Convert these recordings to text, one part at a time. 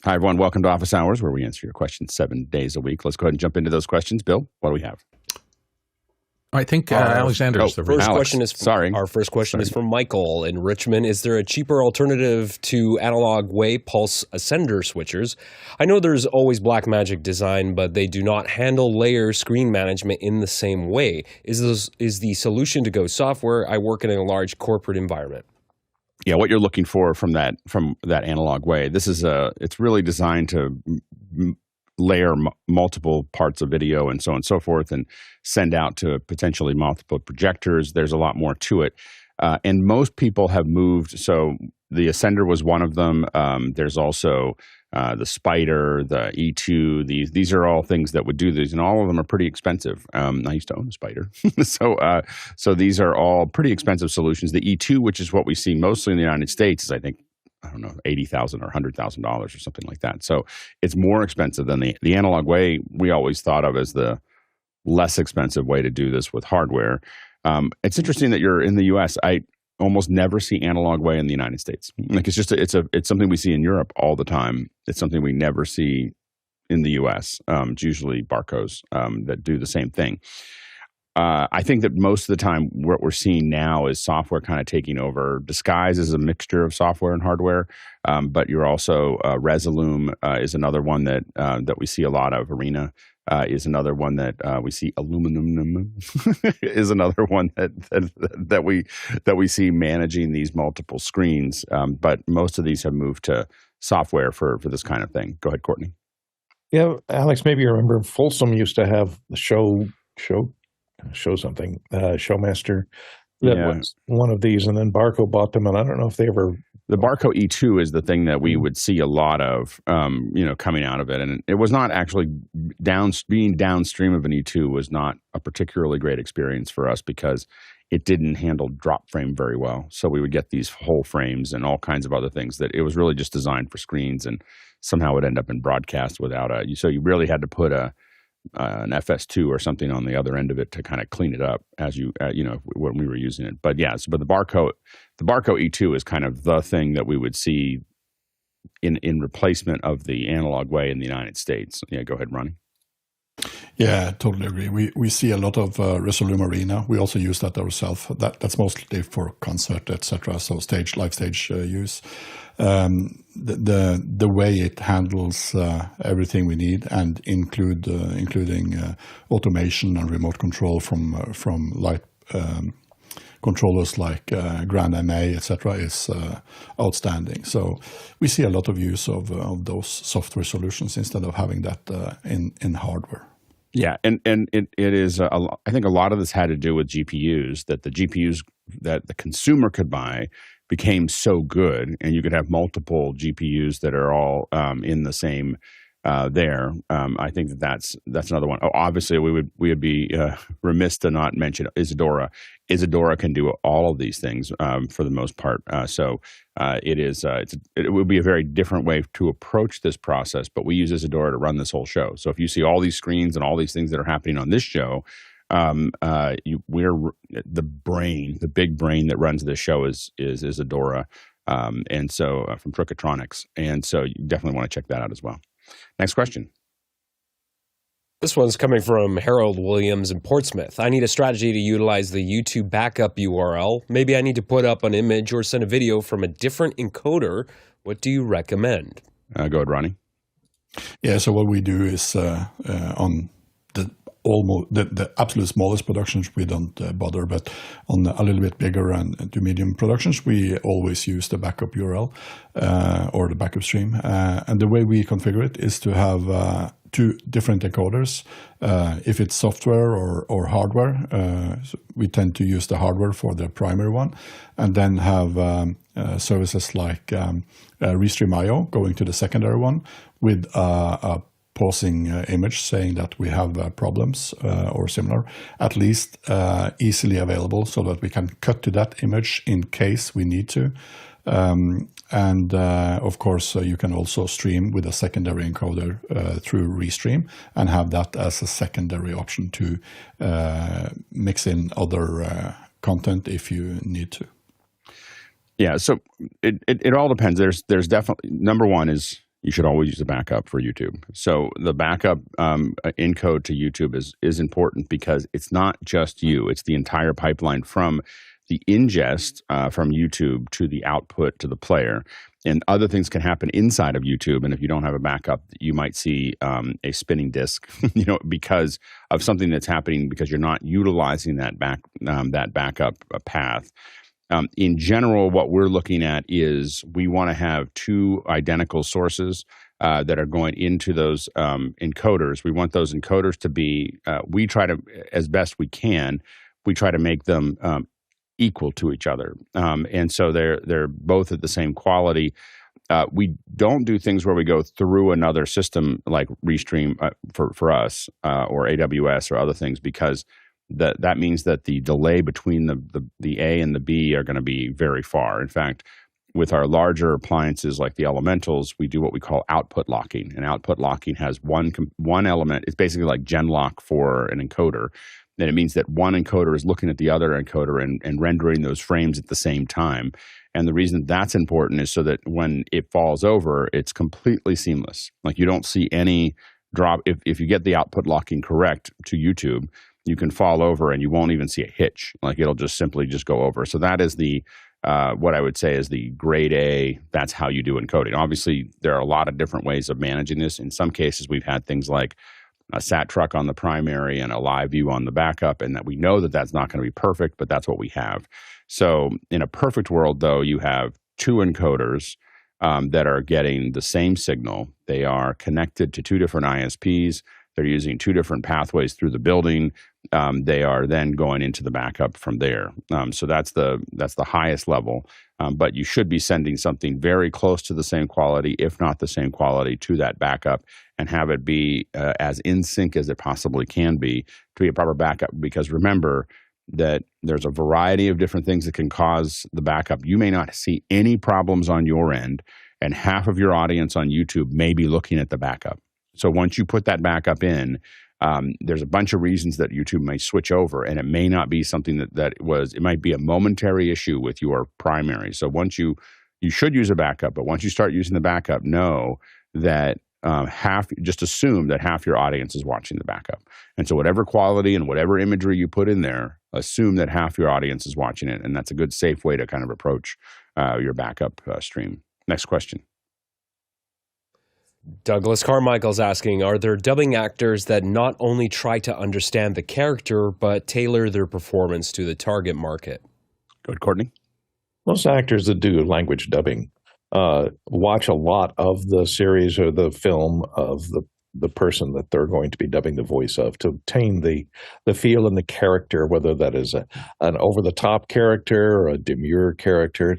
Hi, everyone. Welcome to Office Hours, where we answer your questions 7 days a week. Let's go ahead and jump into those questions. Bill, what do we have? I think Alexander's the first Alex. question is from, Our first question is from Michael in Richmond. Is there a cheaper alternative to analog way pulse ascender switchers? I know there's always Blackmagic design, but they do not handle layer screen management in the same way. Is the solution to go software? I work in a large corporate environment. Yeah, what you're looking for from that analog way. This is it's really designed to layer multiple parts of video and so on and so forth, and send out to potentially multiple projectors. There's a lot more to it, and most people have moved. So the Ascender was one of them. There's also the Spider, the E2. These are all things that would do these, and all of them are pretty expensive. I used to own a Spider, so these are all pretty expensive solutions. The E2, which is what we see mostly in the United States, is I think, I don't know, $80,000 or $100,000 or something like that. So it's more expensive than the analog way. We always thought of as the less expensive way to do this with hardware. It's interesting that you're in the U.S. I almost never see analog way in the United States. Like it's something we see in Europe all the time. It's something we never see in the U.S. It's usually barcodes that do the same thing. I think that most of the time what we're seeing now is software kind of taking over. Disguise is a mixture of software and hardware, but you're also Resolume is another one that we see a lot of. Arena is another one that we see. Aluminum is another one that we see managing these multiple screens. But most of these have moved to software for this kind of thing. Go ahead, Courtney. Yeah, Alex, maybe you remember Folsom used to have the Showmaster that was one of these, and then Barco bought them, and I don't know if they ever. The Barco E2 is the thing that we would see a lot of, coming out of it, and it was not actually being downstream of an E2 was not a particularly great experience for us because it didn't handle drop frame very well. So we would get these whole frames and all kinds of other things that it was really just designed for screens, and somehow it ended up in broadcast without so you really had to put an FS2 or something on the other end of it to kind of clean it up as when we were using it. But but the Barco E2 is kind of the thing that we would see in replacement of the analog way in the United States. Yeah, go ahead, Ronnie. Yeah, totally agree. We see a lot of Resolume Arena. We also use that ourselves. That's mostly for concert, etc. So live stage use. The way it handles everything we need, and including automation and remote control from light controllers like Grand MA, etc., is outstanding. So we see a lot of use of those software solutions instead of having that in hardware. Yeah, and it is. I think a lot of this had to do with GPUs. That the GPUs that the consumer could buy became so good, and you could have multiple GPUs that are all in the same there. I think that's another one. Oh, obviously, we would be remiss to not mention Isadora. Isadora can do all of these things for the most part. It would be a very different way to approach this process. But we use Isadora to run this whole show. So if you see all these screens and all these things that are happening on this show, we're the big brain that runs this show is Isadora, and so from Trickotronics, and so you definitely want to check that out as well. Next question. This one's coming from Harold Williams in Portsmouth. I need a strategy to utilize the YouTube backup URL. Maybe I need to put up an image or send a video from a different encoder. What do you recommend? Go ahead, Ronnie. Yeah, so what we do is on the absolute smallest productions, we don't bother, but on a little bit bigger and to medium productions, we always use the backup URL or the backup stream. And the way we configure it is to have two different encoders. If it's software or hardware, so we tend to use the hardware for the primary one, and then have services like Restream.io going to the secondary one with a pausing image saying that we have problems or similar, at least easily available so that we can cut to that image in case we need to. Of course, you can also stream with a secondary encoder through Restream and have that as a secondary option to mix in other content if you need to. Yeah, so it all depends. There's definitely, number one is you should always use a backup for YouTube. So the backup encode to YouTube is important because it's not just you; it's the entire pipeline from the ingest from YouTube to the output to the player. And other things can happen inside of YouTube. And if you don't have a backup, you might see a spinning disk, because of something that's happening because you're not utilizing that backup path. In general, what we're looking at is we want to have two identical sources that are going into those encoders. We want those encoders to be, we try to, as best we can, we try to make them equal to each other. And so they're both at the same quality. We don't do things where we go through another system like Restream for us or AWS or other things, because that means that the delay between the A and the B are going to be very far. In fact, with our larger appliances like the Elementals, we do what we call output locking. And output locking has one element. It's basically like genlock for an encoder. And it means that one encoder is looking at the other encoder and rendering those frames at the same time. And the reason that's important is so that when it falls over, it's completely seamless. Like you don't see any drop. If you get the output locking correct to YouTube, you can fall over and you won't even see a hitch. Like it'll just simply just go over. So that is what I would say is the grade A. That's how you do encoding. Obviously, there are a lot of different ways of managing this. In some cases, we've had things like a sat truck on the primary and a live view on the backup, and that we know that that's not going to be perfect, but that's what we have. So in a perfect world, though, you have two encoders that are getting the same signal. They are connected to two different ISPs. They're using two different pathways through the building. They are then going into the backup from there. So that's the highest level. But you should be sending something very close to the same quality, if not the same quality, to that backup, and have it be as in sync as it possibly can be to be a proper backup. Because remember that there's a variety of different things that can cause the backup. You may not see any problems on your end, and half of your audience on YouTube may be looking at the backup. So once you put that backup in, there's a bunch of reasons that YouTube may switch over, and it may not be something it might be a momentary issue with your primary. So once you should use a backup, but once you start using the backup, know that just assume that half your audience is watching the backup. And so whatever quality and whatever imagery you put in there, assume that half your audience is watching it. And that's a good, safe way to kind of approach your backup stream. Next question. Douglas Carmichael's asking, are there dubbing actors that not only try to understand the character, but tailor their performance to the target market? Go ahead, Courtney. Most actors that do language dubbing watch a lot of the series or the film of the person that they're going to be dubbing the voice of, to obtain the feel and the character, whether that is an over-the-top character or a demure character,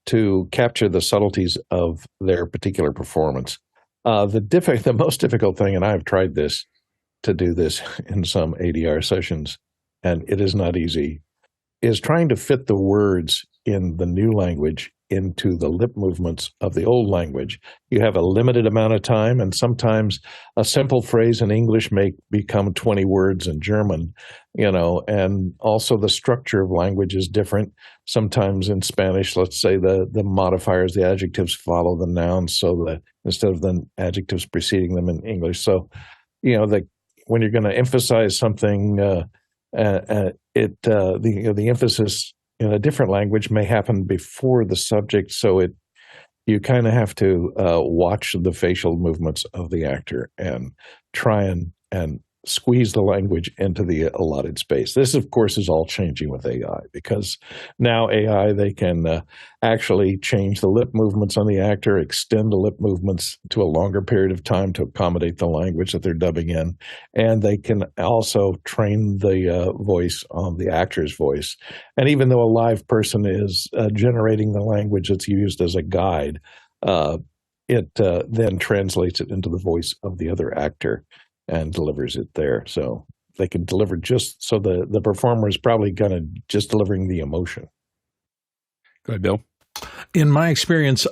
to capture the subtleties of their particular performance. The most difficult thing, and I've tried to do this in some ADR sessions, and it is not easy, is trying to fit the words in the new language into the lip movements of the old language. You have a limited amount of time, and sometimes a simple phrase in English may become 20 words in German, and also the structure of language is different. Sometimes in Spanish, let's say the modifiers, the adjectives follow the nouns, so that instead of the adjectives preceding them in English. So, when you're going to emphasize something, the emphasis in a different language may happen before the subject, so you kind of have to watch the facial movements of the actor and try and squeeze the language into the allotted space. This, of course, is all changing with AI, because now AI, they can actually change the lip movements on the actor, extend the lip movements to a longer period of time to accommodate the language that they're dubbing in, and they can also train the voice on the actor's voice. And even though a live person is generating the language that's used as a guide, it then translates it into the voice of the other actor and delivers it there. So they can deliver just so the performer is probably going to just delivering the emotion. Go ahead, Bill. In my experience,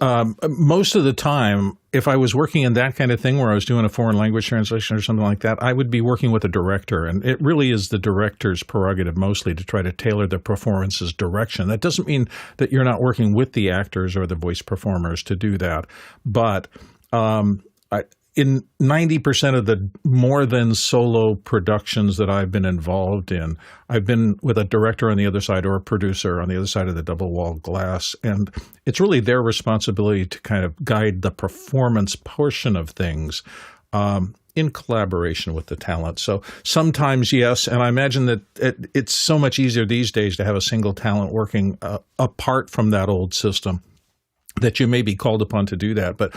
most of the time, if I was working in that kind of thing where I was doing a foreign language translation or something like that, I would be working with a director. And it really is the director's prerogative mostly to try to tailor the performance's direction. That doesn't mean that you're not working with the actors or the voice performers to do that. But In 90% of the more than solo productions that I've been involved in, I've been with a director on the other side or a producer on the other side of the double wall glass. And it's really their responsibility to kind of guide the performance portion of things in collaboration with the talent. So sometimes, yes, and I imagine that it's so much easier these days to have a single talent working apart from that old system, that you may be called upon to do that. But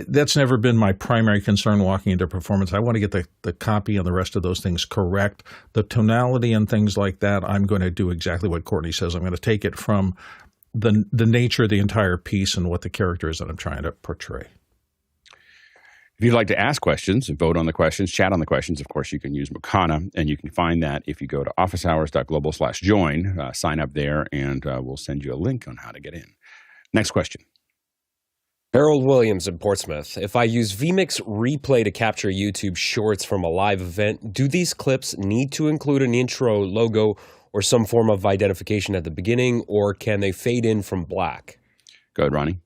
that's never been my primary concern walking into performance. I want to get the copy and the rest of those things correct. The tonality and things like that, I'm going to do exactly what Courtney says. I'm going to take it from the nature of the entire piece and what the character is that I'm trying to portray. If you'd like to ask questions, vote on the questions, chat on the questions, of course, you can use Mukana, and you can find that if you go to officehours.global/join, sign up there, and we'll send you a link on how to get in. Next question. Harold Williams in Portsmouth. If I use vMix Replay to capture YouTube shorts from a live event, do these clips need to include an intro logo or some form of identification at the beginning, or can they fade in from black? Go ahead, Ronnie.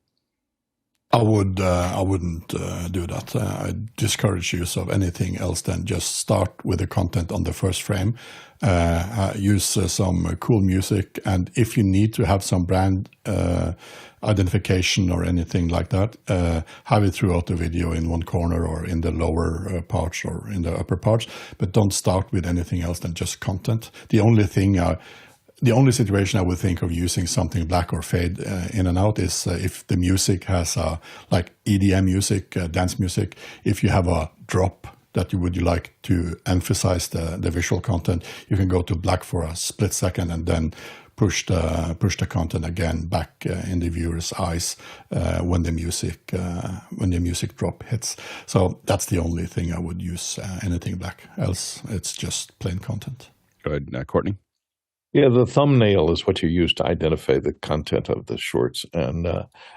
I wouldn't do that. I discourage use of anything else than just start with the content on the first frame. Use some cool music, and if you need to have some brand identification or anything like that, have it throughout the video in one corner or in the lower parts or in the upper parts, but don't start with anything else than just content. The only situation I would think of using something black or fade in and out is if the music has like EDM music, dance music. If you have a drop that you would like to emphasize the visual content, you can go to black for a split second and then push the content again back in the viewer's eyes when the music drop hits. So that's the only thing I would use anything black. Else it's just plain content. Go ahead, Courtney. Yeah, the thumbnail is what you use to identify the content of the shorts, and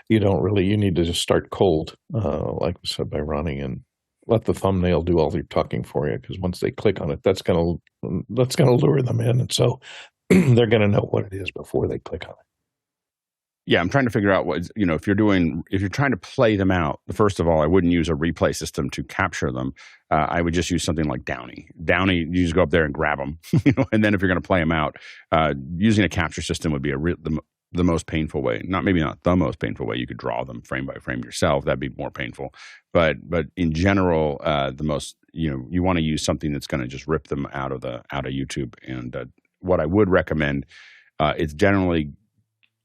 you need to just start cold, like was said by Ronnie, and let the thumbnail do all your talking for you. Because once they click on it, that's gonna lure them in, and so they're gonna know what it is before they click on it. Yeah, I'm trying to figure out if you're trying to play them out, first of all, I wouldn't use a replay system to capture them. I would just use something like Downy. Downy, you just go up there and grab them, and then if you're going to play them out, using a capture system would be the most painful way. Maybe not the most painful way. You could draw them frame by frame yourself. That'd be more painful. But in general, the most, you want to use something that's going to just rip them out of YouTube. And what I would recommend is generally,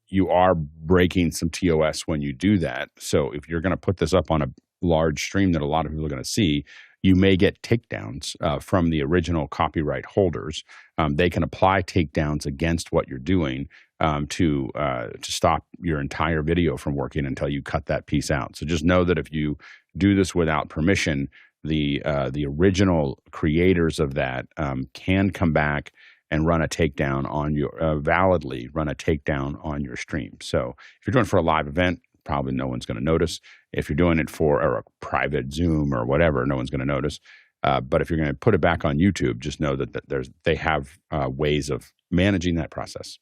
you are breaking some TOS when you do that. So if you're going to put this up on a large stream that a lot of people are going to see, you may get takedowns from the original copyright holders. They can apply takedowns against what you're doing to stop your entire video from working until you cut that piece out. So just know that if you do this without permission, the original creators of that can come back and run a takedown on your validly run a takedown on your stream. So if you're doing it for a live event, probably no one's going to notice. If you're doing it for a private Zoom or whatever, no one's going to notice. But if you're going to put it back on YouTube, just know that they have ways of managing that process.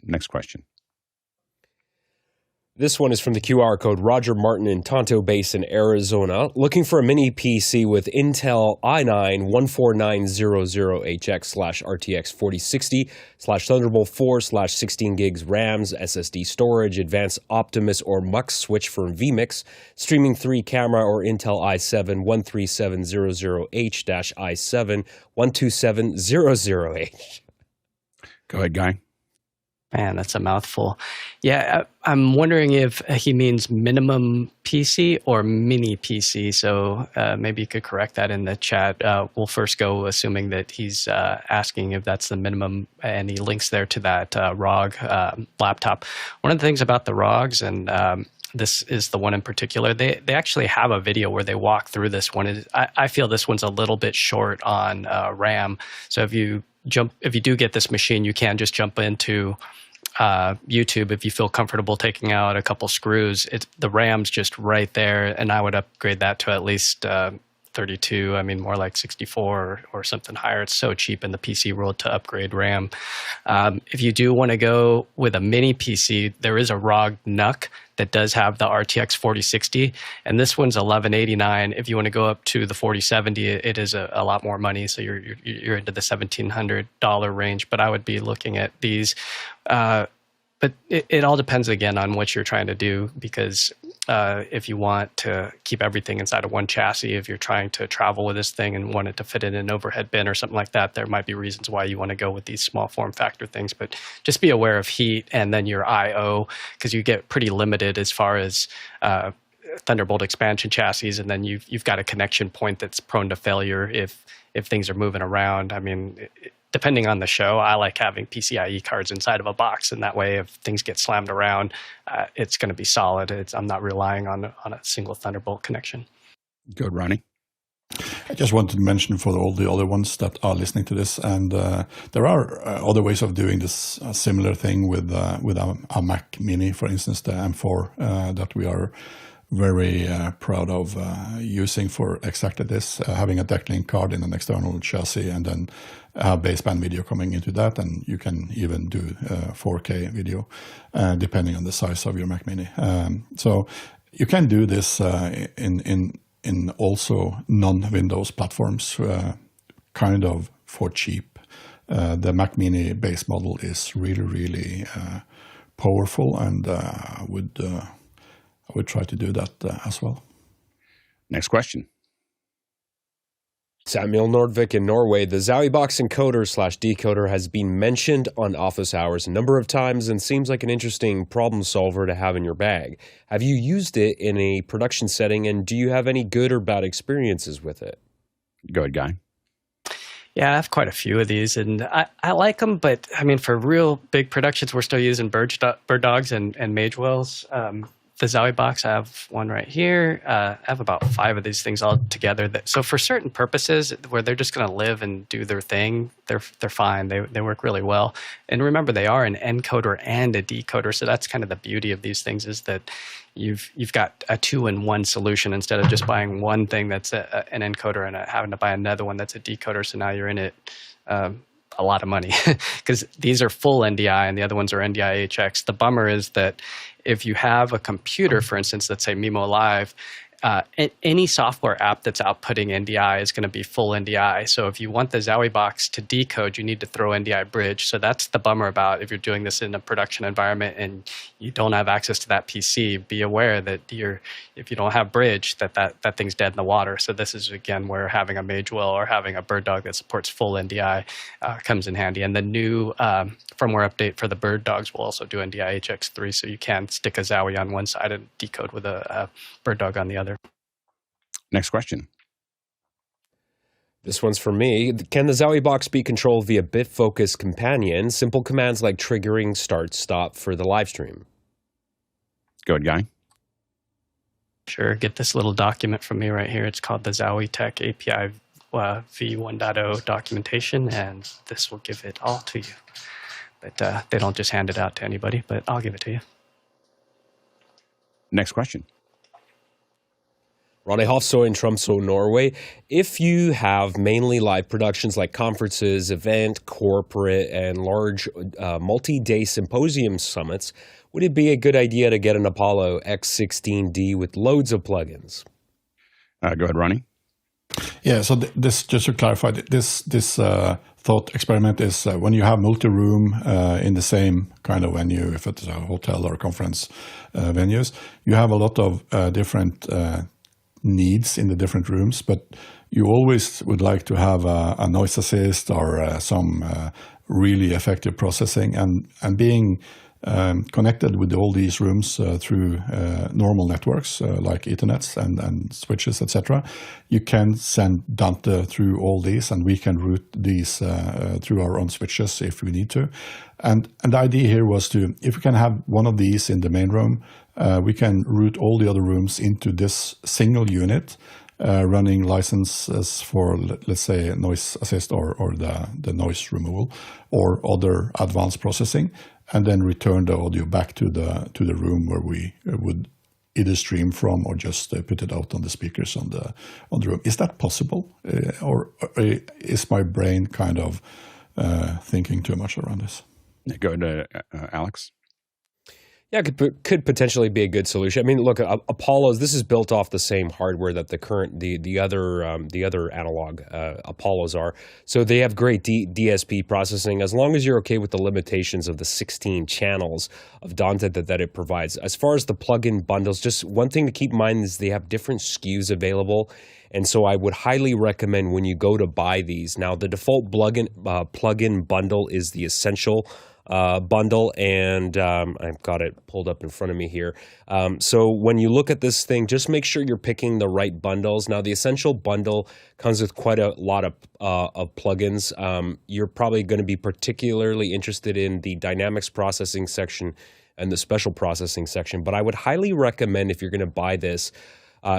Next question. This one is from the QR code. Roger Martin in Tonto Basin, Arizona, looking for a mini PC with Intel i9 14900HX/RTX 4060/Thunderbolt 4/16 gigs RAMs, SSD storage, advanced Optimus or Mux switch for vMix, streaming 3 camera or Intel i7 13700H-i7 12700H. Go ahead, Guy. Man, that's a mouthful. Yeah, I'm wondering if he means minimum PC or mini PC. So maybe you could correct that in the chat. We'll first go assuming that he's asking if that's the minimum, and he links there to that ROG laptop. One of the things about the ROGs, and this is the one in particular, they actually have a video where they walk through this one. I feel this one's a little bit short on RAM. So if you do get this machine, you can just jump into YouTube if you feel comfortable taking out a couple screws. The RAM's just right there, and I would upgrade that to at least 32. I mean, more like 64 or something higher. It's so cheap in the PC world to upgrade RAM. If you do want to go with a mini PC, there is a ROG NUC that does have the RTX 4060, and this one's $1189. If you want to go up to the 4070, it is a lot more money, so you're into the $1,700 range. But I would be looking at these. But it all depends, again, on what you're trying to do, because if you want to keep everything inside of one chassis, if you're trying to travel with this thing and want it to fit in an overhead bin or something like that, there might be reasons why you want to go with these small form factor things. But just be aware of heat and then your I/O, because you get pretty limited as far as Thunderbolt expansion chassis, and then you've got a connection point that's prone to failure if things are moving around. I mean, depending on the show, I like having PCIe cards inside of a box, and that way if things get slammed around, it's going to be solid. I'm not relying on a single Thunderbolt connection. Good, Ronnie. I just wanted to mention for all the other ones that are listening to this, and there are other ways of doing this similar thing with our Mac Mini, for instance, the M4 that we are very proud of using for exactly this, having a DeckLink card in an external chassis and then have baseband video coming into that, and you can even do 4K video depending on the size of your Mac Mini. So you can do this in also non-Windows platforms, kind of for cheap. The Mac Mini base model is really powerful, and I would try to do that as well. Next question. Samuel Nordvik in Norway. The ZowieBox encoder/decoder has been mentioned on office hours a number of times and seems like an interesting problem solver to have in your bag. Have you used it in a production setting, and do you have any good or bad experiences with it? Go ahead, Guy. Yeah, I have quite a few of these, and I like them, but I mean, for real big productions, we're still using bird dogs and Magewells. The ZowieBox, I have one right here. I have about 5 of these things all together. So for certain purposes where they're just going to live and do their thing, they're fine. They work really well. And remember, they are an encoder and a decoder. So that's kind of the beauty of these things, is that you've got a 2-in-1 solution instead of just buying one thing that's an encoder and having to buy another one that's a decoder. So now you're in it a lot of money, because these are full NDI and the other ones are NDI HX. The bummer is that if you have a computer, for instance, let's say Mimo Live, any software app that's outputting NDI is going to be full NDI. So if you want the ZowieBox to decode, you need to throw NDI bridge. So that's the bummer about if you're doing this in a production environment and you don't have access to that PC. Be aware that if you don't have bridge, that thing's dead in the water. So this is, again, where having a Magewell or having a Bird Dog that supports full NDI comes in handy. And the new firmware update for the Bird Dogs will also do NDI HX3, so you can stick a Zowie on one side and decode with a Bird Dog on the other. Next question. This one's for me. Can the ZowieBox be controlled via Bitfocus Companion? Simple commands like triggering start, stop for the live stream. Go ahead, Guy. Sure. Get this little document from me right here. It's called the ZowieTech API v1.0 documentation, and this will give it all to you. But they don't just hand it out to anybody, but I'll give it to you. Next question. Ronny Hofso in Tromsø, Norway. If you have mainly live productions like conferences, event, corporate, and large multi-day symposium summits, would it be a good idea to get an Apollo X16D with loads of plugins? Go ahead, Ronnie. Yeah, so this, just to clarify, this thought experiment is when you have multi-room in the same kind of venue, if it's a hotel or conference venues, you have a lot of different needs in the different rooms, but you always would like to have a Noiseassist or some really effective processing, and being connected with all these rooms through normal networks like Ethernets and switches, etc. You can send Dante through all these, and we can route these through our own switches if we need to. And the idea here was if we can have one of these in the main room, we can route all the other rooms into this single unit, running licenses for, let's say, Noiseassist or the noise removal or other advanced processing, and then return the audio back to the room where we would either stream from or just put it out on the speakers on the room. Is that possible, or is my brain kind of thinking too much around this? Go to Alex. Yeah, could potentially be a good solution. I mean, look, Apollo's. This is built off the same hardware that the other analog Apollos are. So they have great DSP processing. As long as you're okay with the limitations of the 16 channels of Dante that it provides. As far as the plugin bundles, just one thing to keep in mind is they have different SKUs available, and so I would highly recommend when you go to buy these. Now, the default plugin bundle is the essential bundle, and I've got it pulled up in front of me here. So when you look at this thing, just make sure you're picking the right bundles. Now, the essential bundle comes with quite a lot of plugins. You're probably going to be particularly interested in the dynamics processing section and the special processing section, but I would highly recommend, if you're going to buy this,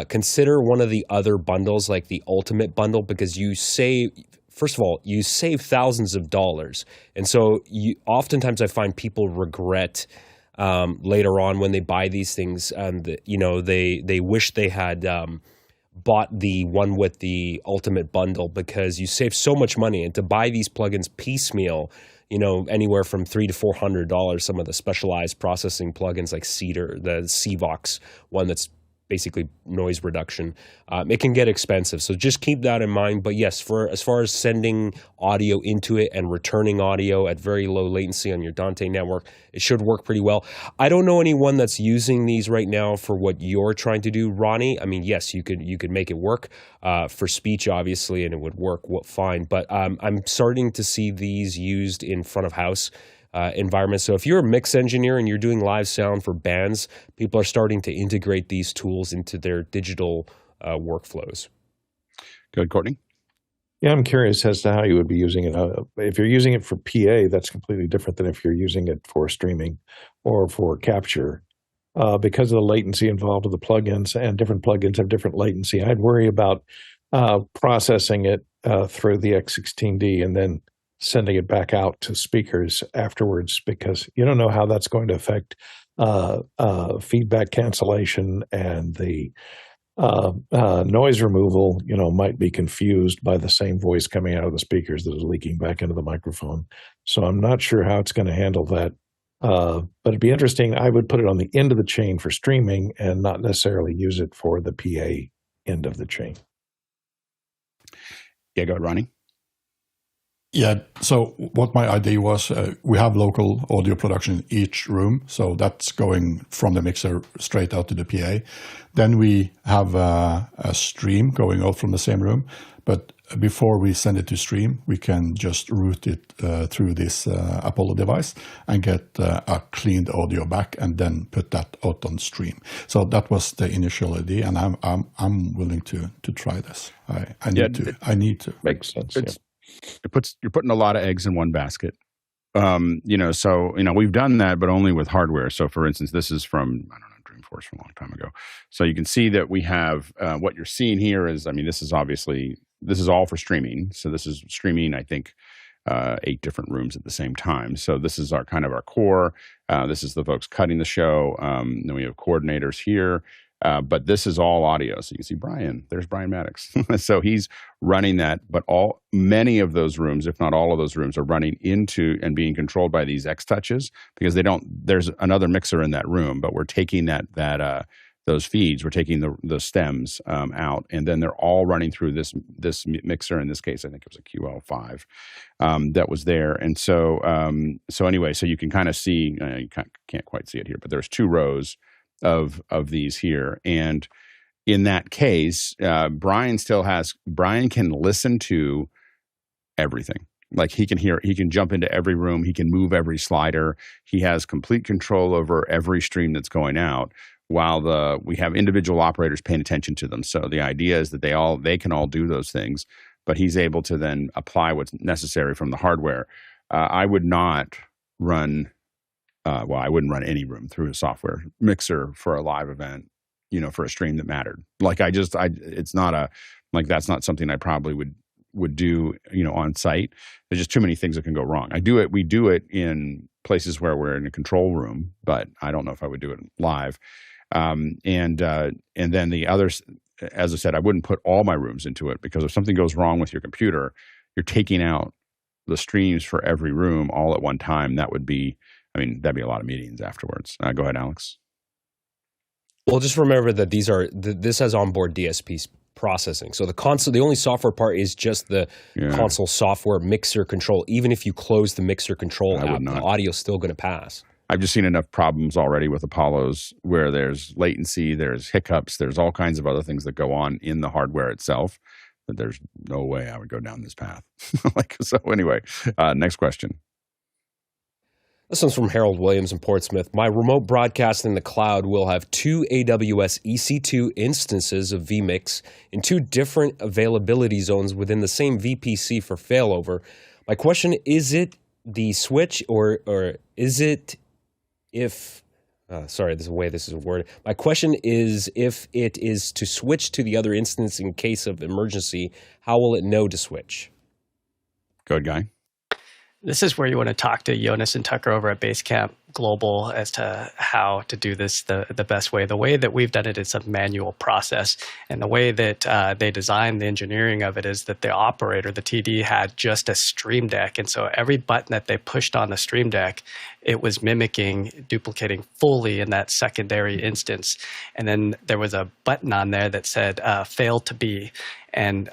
consider one of the other bundles like the Ultimate bundle, because you save. First of all, you save thousands of dollars. And so oftentimes I find people regret later on when they buy these things, and they wish they had bought the one with the Ultimate bundle, because you save so much money. And to buy these plugins piecemeal, anywhere from $300 to $400, some of the specialized processing plugins like Cedar, the ZowieBox one that's basically noise reduction, it can get expensive. So just keep that in mind. But yes, as far as sending audio into it and returning audio at very low latency on your Dante network, it should work pretty well. I don't know anyone that's using these right now for what you're trying to do, Ronnie. I mean, yes, you could make it work for speech, obviously, and it would work fine. But I'm starting to see these used in front of house environment. So if you're a mix engineer and you're doing live sound for bands, people are starting to integrate these tools into their digital workflows. Good, Courtney? Yeah, I'm curious as to how you would be using it. If you're using it for PA, that's completely different than if you're using it for streaming or for capture. Because of the latency involved with the plugins, and different plugins have different latency, I'd worry about processing it through the X16D and then sending it back out to speakers afterwards, because you don't know how that's going to affect feedback cancellation, and the noise removal, might be confused by the same voice coming out of the speakers that is leaking back into the microphone. So I'm not sure how it's going to handle that. But it'd be interesting. I would put it on the end of the chain for streaming and not necessarily use it for the PA end of the chain. Yeah, go ahead, Ronnie. Yeah, so what my idea was, we have local audio production in each room, so that's going from the mixer straight out to the PA. Then we have a stream going out from the same room, but before we send it to stream, we can just route it through this Apollo device and get a cleaned audio back, and then put that out on stream. So that was the initial idea, and I'm willing to try this. I need to. Makes sense. You're putting a lot of eggs in one basket. So we've done that, but only with hardware. So for instance, this is from, Dreamforce from a long time ago. So you can see that we have, what you're seeing here is, this is all for streaming. So this is streaming, I think, 8 different rooms at the same time. So this is our core. This is the folks cutting the show. Then we have coordinators here. But this is all audio. So you can see Brian. There's Brian Maddox. So he's running that. But many of those rooms, if not all of those rooms, are running into and being controlled by these X touches, because there's another mixer in that room, but we're taking those feeds, we're taking the stems out, and then they're all running through this mixer. In this case, I think it was a QL5 that was there. And so anyway, so you can kind of see, you can't quite see it here, but there's 2 rows of these here. And in that case, Brian can listen to everything. Like he can jump into every room. He can move every slider. He has complete control over every stream that's going out, while we have individual operators paying attention to them. So the idea is that they can all do those things, but he's able to then apply what's necessary from the hardware. I would not run I wouldn't run any room through a software mixer for a live event, for a stream that mattered. Like it's not that's not something I probably would do, on site. There's just too many things that can go wrong. We do it in places where we're in a control room, but I don't know if I would do it live. And then the others, as I said, I wouldn't put all my rooms into it, because if something goes wrong with your computer, you're taking out the streams for every room all at one time. That would be, I mean, that'd be a lot of meetings afterwards. Go ahead, Alex. Well, just remember that this has onboard DSP processing. So the console, the only software part is just the console software mixer control. Even if you close the mixer control app, the audio's still going to pass. I've just seen enough problems already with Apollos where there's latency, there's hiccups, there's all kinds of other things that go on in the hardware itself. But there's no way I would go down this path. So anyway, next question. This one's from Harold Williams in Portsmouth. My remote broadcast in the cloud will have 2 AWS EC2 instances of vMix in 2 different availability zones within the same VPC for failover. My question, is it the switch or is it if... sorry, this is the way this is worded. My question is, if it is to switch to the other instance in case of emergency, how will it know to switch? Go ahead, Guy. This is where you want to talk to Jonas and Tucker over at Basecamp Global as to how to do this the best way. The way that we've done it is a manual process. And the way that they designed the engineering of it is that the operator, the TD, had just a Stream Deck. And so every button that they pushed on the Stream Deck, it was mimicking, duplicating fully in that secondary instance. And then there was a button on there that said, fail to be. And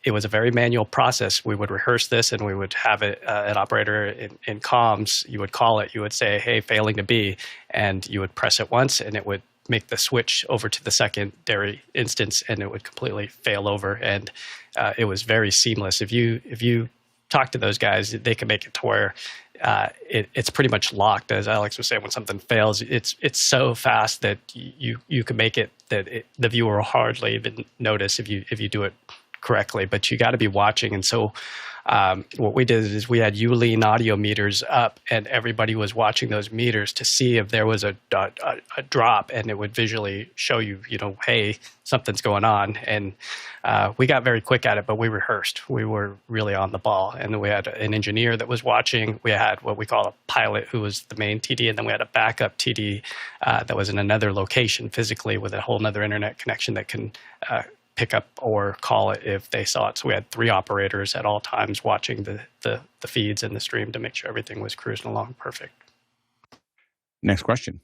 it was a very manual process. We would rehearse this and we would have it, an operator in comms. You would call it, you would say, hey, failing to be, and you would press it once and it would make the switch over to the secondary instance and it would completely fail over. And it was very seamless. If you talk to those guys, they can make it to where it's pretty much locked. As Alex was saying, when something fails, it's so fast that you can make it that the viewer will hardly even notice if you do it correctly, but you got to be watching. And so what we did is we had Ulean audio meters up and everybody was watching those meters to see if there was a drop, and it would visually show you, hey, something's going on. And we got very quick at it, but we rehearsed. We were really on the ball. And then we had an engineer that was watching. We had what we call a pilot who was the main TD, and then we had a backup TD that was in another location physically with a whole nother internet connection that can pick up or call it if they saw it. So we had 3 operators at all times watching the feeds and the stream to make sure everything was cruising along perfect. Next question.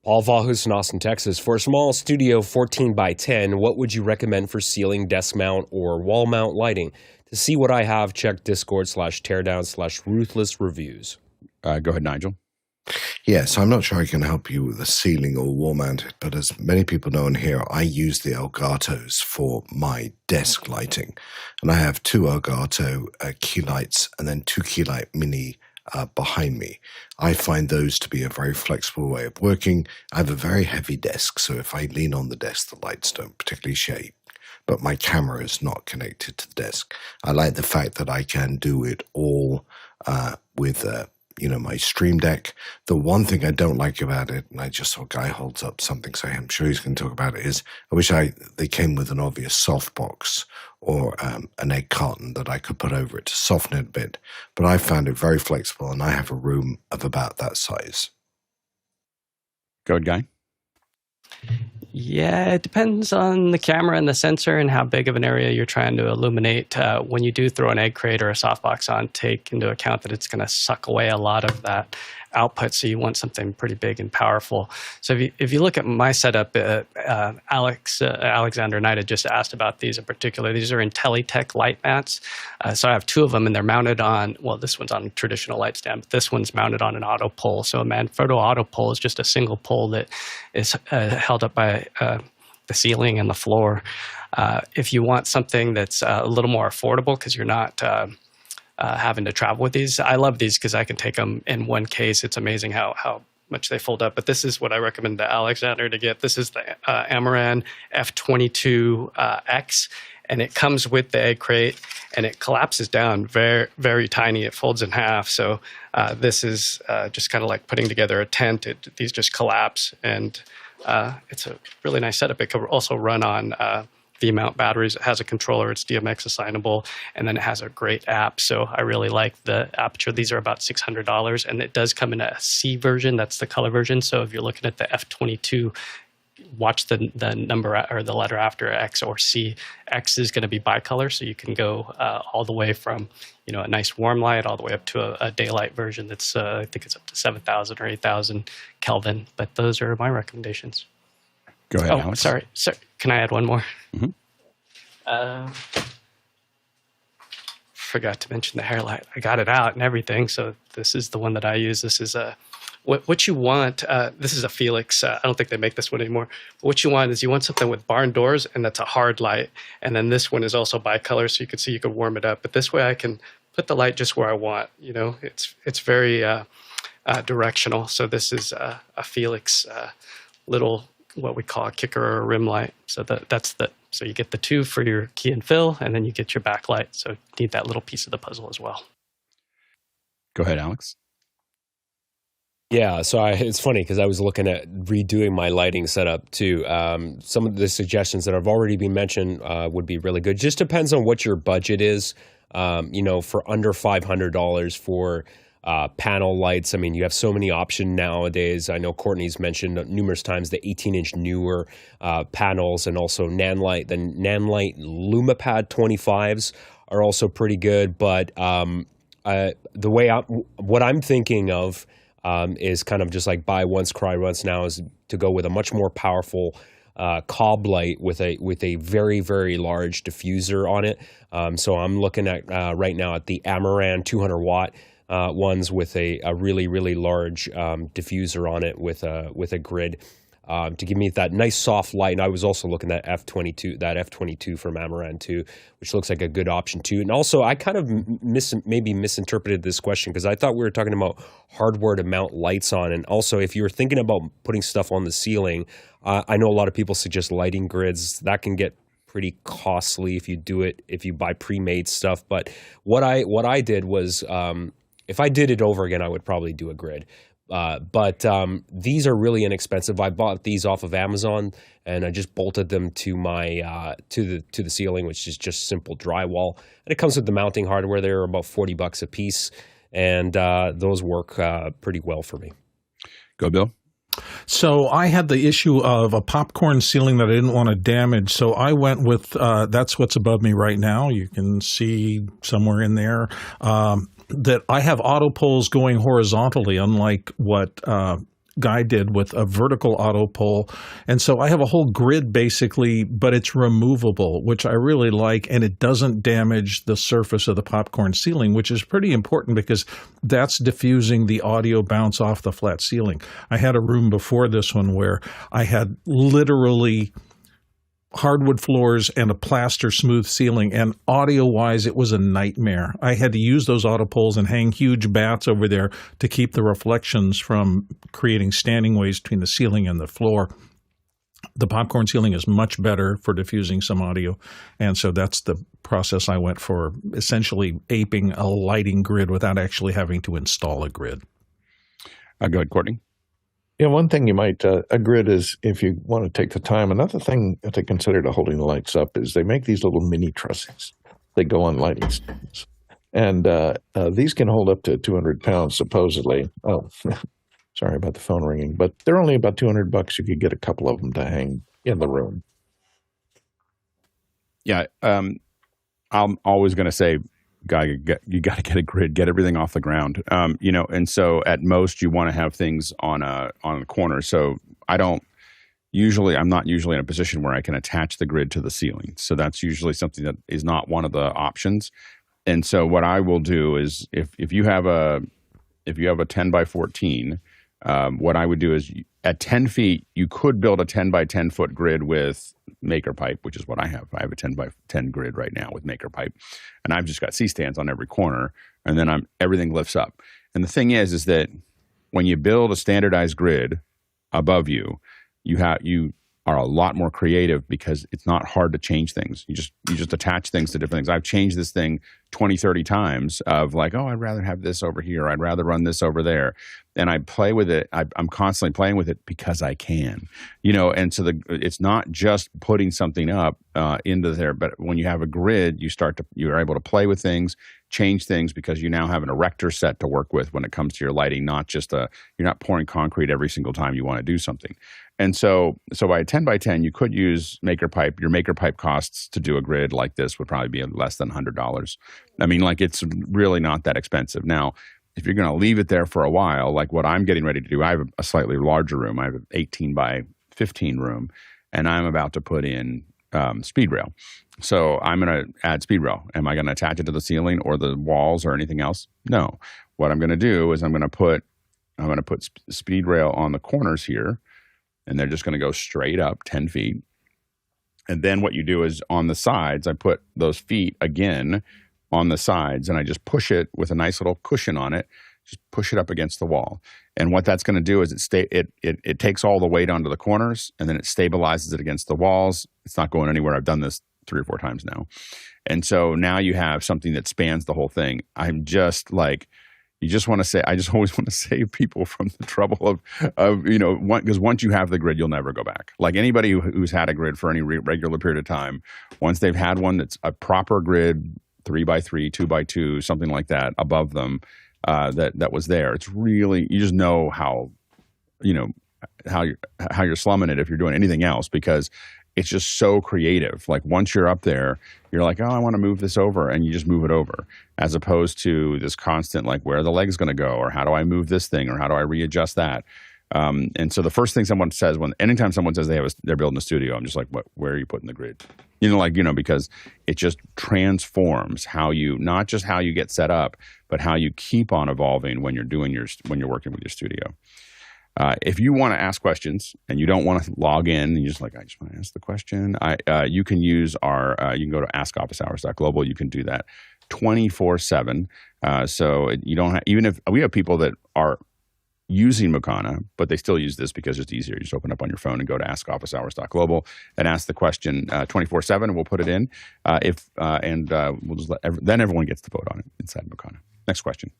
Paul Vahus in Austin, Texas. For a small studio 14 by 10, what would you recommend for ceiling, desk mount, or wall mount lighting? To see what I have, check Discord/teardowns/ruthless reviews. Go ahead, Nigel. Yes, I'm not sure I can help you with the ceiling or wall mounted, but as many people know in here, I use the Elgatos for my desk lighting. And I have 2 Elgato key lights and then 2 key light mini behind me. I find those to be a very flexible way of working. I have a very heavy desk, so if I lean on the desk, the lights don't particularly shake. But my camera is not connected to the desk. I like the fact that I can do it all with my Stream Deck. The one thing I don't like about it, and I just saw a guy holds up something, so I'm sure he's going to talk about it, is I wish they came with an obvious softbox or an egg carton that I could put over it to soften it a bit. But I found it very flexible, and I have a room of about that size. Go ahead, Guy. Yeah, it depends on the camera and the sensor and how big of an area you're trying to illuminate. When you do throw an egg crate or a softbox on, take into account that it's going to suck away a lot of that output, so you want something pretty big and powerful. So if you look at my setup, Alexander Knight had just asked about these in particular. These are IntelliTech light mats. So I have 2 of them, and they're mounted on, well, this one's on a traditional light stand, but this one's mounted on an auto pole. So a Manfrotto auto pole is just a single pole that is held up by the ceiling and the floor. If you want something that's a little more affordable because you're not having to travel with these, I love these because I can take them in one case. It's amazing how much they fold up. But this is what I recommend to Alexander to get. This is the Amaran F22X, and it comes with the egg crate, and it collapses down very, very tiny. It folds in half. So this is just kind of like putting together a tent. These just collapse, and it's a really nice setup. It can also run on V-mount batteries. It has a controller. It's DMX assignable, and then it has a great app. So I really like the aperture. These are about $600, and it does come in a C version. That's the color version. So if you're looking at the F22, watch the number or the letter after X or C. X is going to be bicolor, so you can go all the way from a nice warm light all the way up to a daylight version that's I think it's up to 7,000 or 8,000 Kelvin. But those are my recommendations. Go ahead, Alex. Sorry. Can I add one more? Mm-hmm. Forgot to mention the hair light. I got it out and everything, so this is the one that I use. This is what you want. This is a Felix. I don't think they make this one anymore. But what you want is you want something with barn doors, and that's a hard light. And then this one is also bicolor, so you can see you can warm it up. But this way, I can put the light just where I want. It's very directional. So this is a Felix little what we call a kicker or a rim light. So so you get the two for your key and fill, and then you get your backlight. So you need that little piece of the puzzle as well. Go ahead, Alex. Yeah, so it's funny because I was looking at redoing my lighting setup too. Some of the suggestions that have already been mentioned would be really good. Just depends on what your budget is. For under $500 for panel lights. I mean, you have so many options nowadays. I know Courtney's mentioned numerous times the 18-inch newer panels, and also Nanlite. The Nanlite LumaPad 25s are also pretty good. But what I'm thinking of is kind of just like buy once, cry once now, is to go with a much more powerful cob light with a very, very large diffuser on it. So I'm looking at right now at the Amaran 200 watt ones with a really, really large diffuser on it with a grid to give me that nice soft light. And I was also looking at F22 from Amaran too, which looks like a good option too. And also, I kind of maybe misinterpreted this question because I thought we were talking about hardware to mount lights on. And also, if you're thinking about putting stuff on the ceiling, I know a lot of people suggest lighting grids. That can get pretty costly if you buy pre-made stuff. But what I did was, if I did it over again, I would probably do a grid. But these are really inexpensive. I bought these off of Amazon, and I just bolted them to my to the ceiling, which is just simple drywall. And it comes with the mounting hardware. They're about $40 a piece, and those work pretty well for me. Go, Bill. So I had the issue of a popcorn ceiling that I didn't want to damage. So I went with that's what's above me right now. You can see somewhere in there. That I have auto poles going horizontally, unlike what Guy did with a vertical auto pole. And so I have a whole grid basically, but it's removable, which I really like, and it doesn't damage the surface of the popcorn ceiling, which is pretty important because that's diffusing the audio bounce off the flat ceiling. I had a room before this one where I had literally hardwood floors and a plaster smooth ceiling, and audio-wise, it was a nightmare. I had to use those auto poles and hang huge bats over there to keep the reflections from creating standing waves between the ceiling and the floor. The popcorn ceiling is much better for diffusing some audio, and so that's the process I went for, essentially aping a lighting grid without actually having to install a grid. Go ahead, Courtney. Yeah, one thing you might, a grid is, if you want to take the time, another thing to consider to holding the lights up is they make these little mini trusses. They go on lighting stands. And these can hold up to 200 pounds, supposedly. Oh, sorry about the phone ringing. But they're only about $200. You could get a couple of them to hang in the room. Yeah, I'm always going to say, you got to get a grid, get everything off the ground. And so at most you want to have things on a corner. So I'm not usually in a position where I can attach the grid to the ceiling. So that's usually something that is not one of the options. And so what I will do is if you have a 10 by 14, what I would do is at 10 feet, you could build a 10 by 10 foot grid with maker pipe, which is what I have. I have a 10 by 10 grid right now with maker pipe, and I've just got C-stands on every corner, and then everything lifts up. And the thing is that when you build a standardized grid above you, you are a lot more creative because it's not hard to change things. You just attach things to different things. I've changed this thing 20, 30 times of like, oh, I'd rather have this over here. I'd rather run this over there. And I play with it. I'm constantly playing with it because I can, and so it's not just putting something up into there, but when you have a grid, you're able to play with things, change things, because you now have an erector set to work with when it comes to your lighting, not just you're not pouring concrete every single time you want to do something. And so by 10 by 10, you could use MakerPipe. Your MakerPipe costs to do a grid like this would probably be less than $100. I mean, like, it's really not that expensive. Now, if you're going to leave it there for a while, like what I'm getting ready to do, I have a slightly larger room. I have an 18 by 15 room, and I'm about to put in speed rail. So I'm going to add speed rail. Am I going to attach it to the ceiling or the walls or anything else? No. What I'm going to do is I'm going to put speed rail on the corners here, and they're just going to go straight up 10 feet. And then what you do is on the sides, I put those feet again on the sides, and I just push it with a nice little cushion on it. Just push it up against the wall. And what that's going to do is it takes all the weight onto the corners, and then it stabilizes it against the walls. It's not going anywhere. I've done this 3 or 4 times now. And so now you have something that spans the whole thing. I'm just like, I just always want to save people from the trouble of because once you have the grid, you'll never go back. Like anybody who's had a grid for any regular period of time, once they've had one that's a proper grid, 3x3, 2x2, something like that above them, that was there. It's really, you just know how you're slumming it if you're doing anything else, because it's just so creative. Like once you're up there, you're like, oh, I want to move this over, and you just move it over, as opposed to this constant like, where are the legs going to go, or how do I move this thing, or how do I readjust that? And so the first thing someone says anytime someone says they're building a studio, I'm just like, where are you putting the grid? Because it just transforms not just how you get set up, but how you keep on evolving when you're working with your studio. If you want to ask questions and you don't want to log in, and you're just like, I just want to ask the question, you can use you can go to askofficehours.global. You can do that 24/7. So you don't even if we have people that are using Mukana, but they still use this because it's easier. You just open up on your phone and go to askofficehours.global and ask the question 24/7, and we'll put it in. We'll just then everyone gets to vote on it inside Mukana. Next question.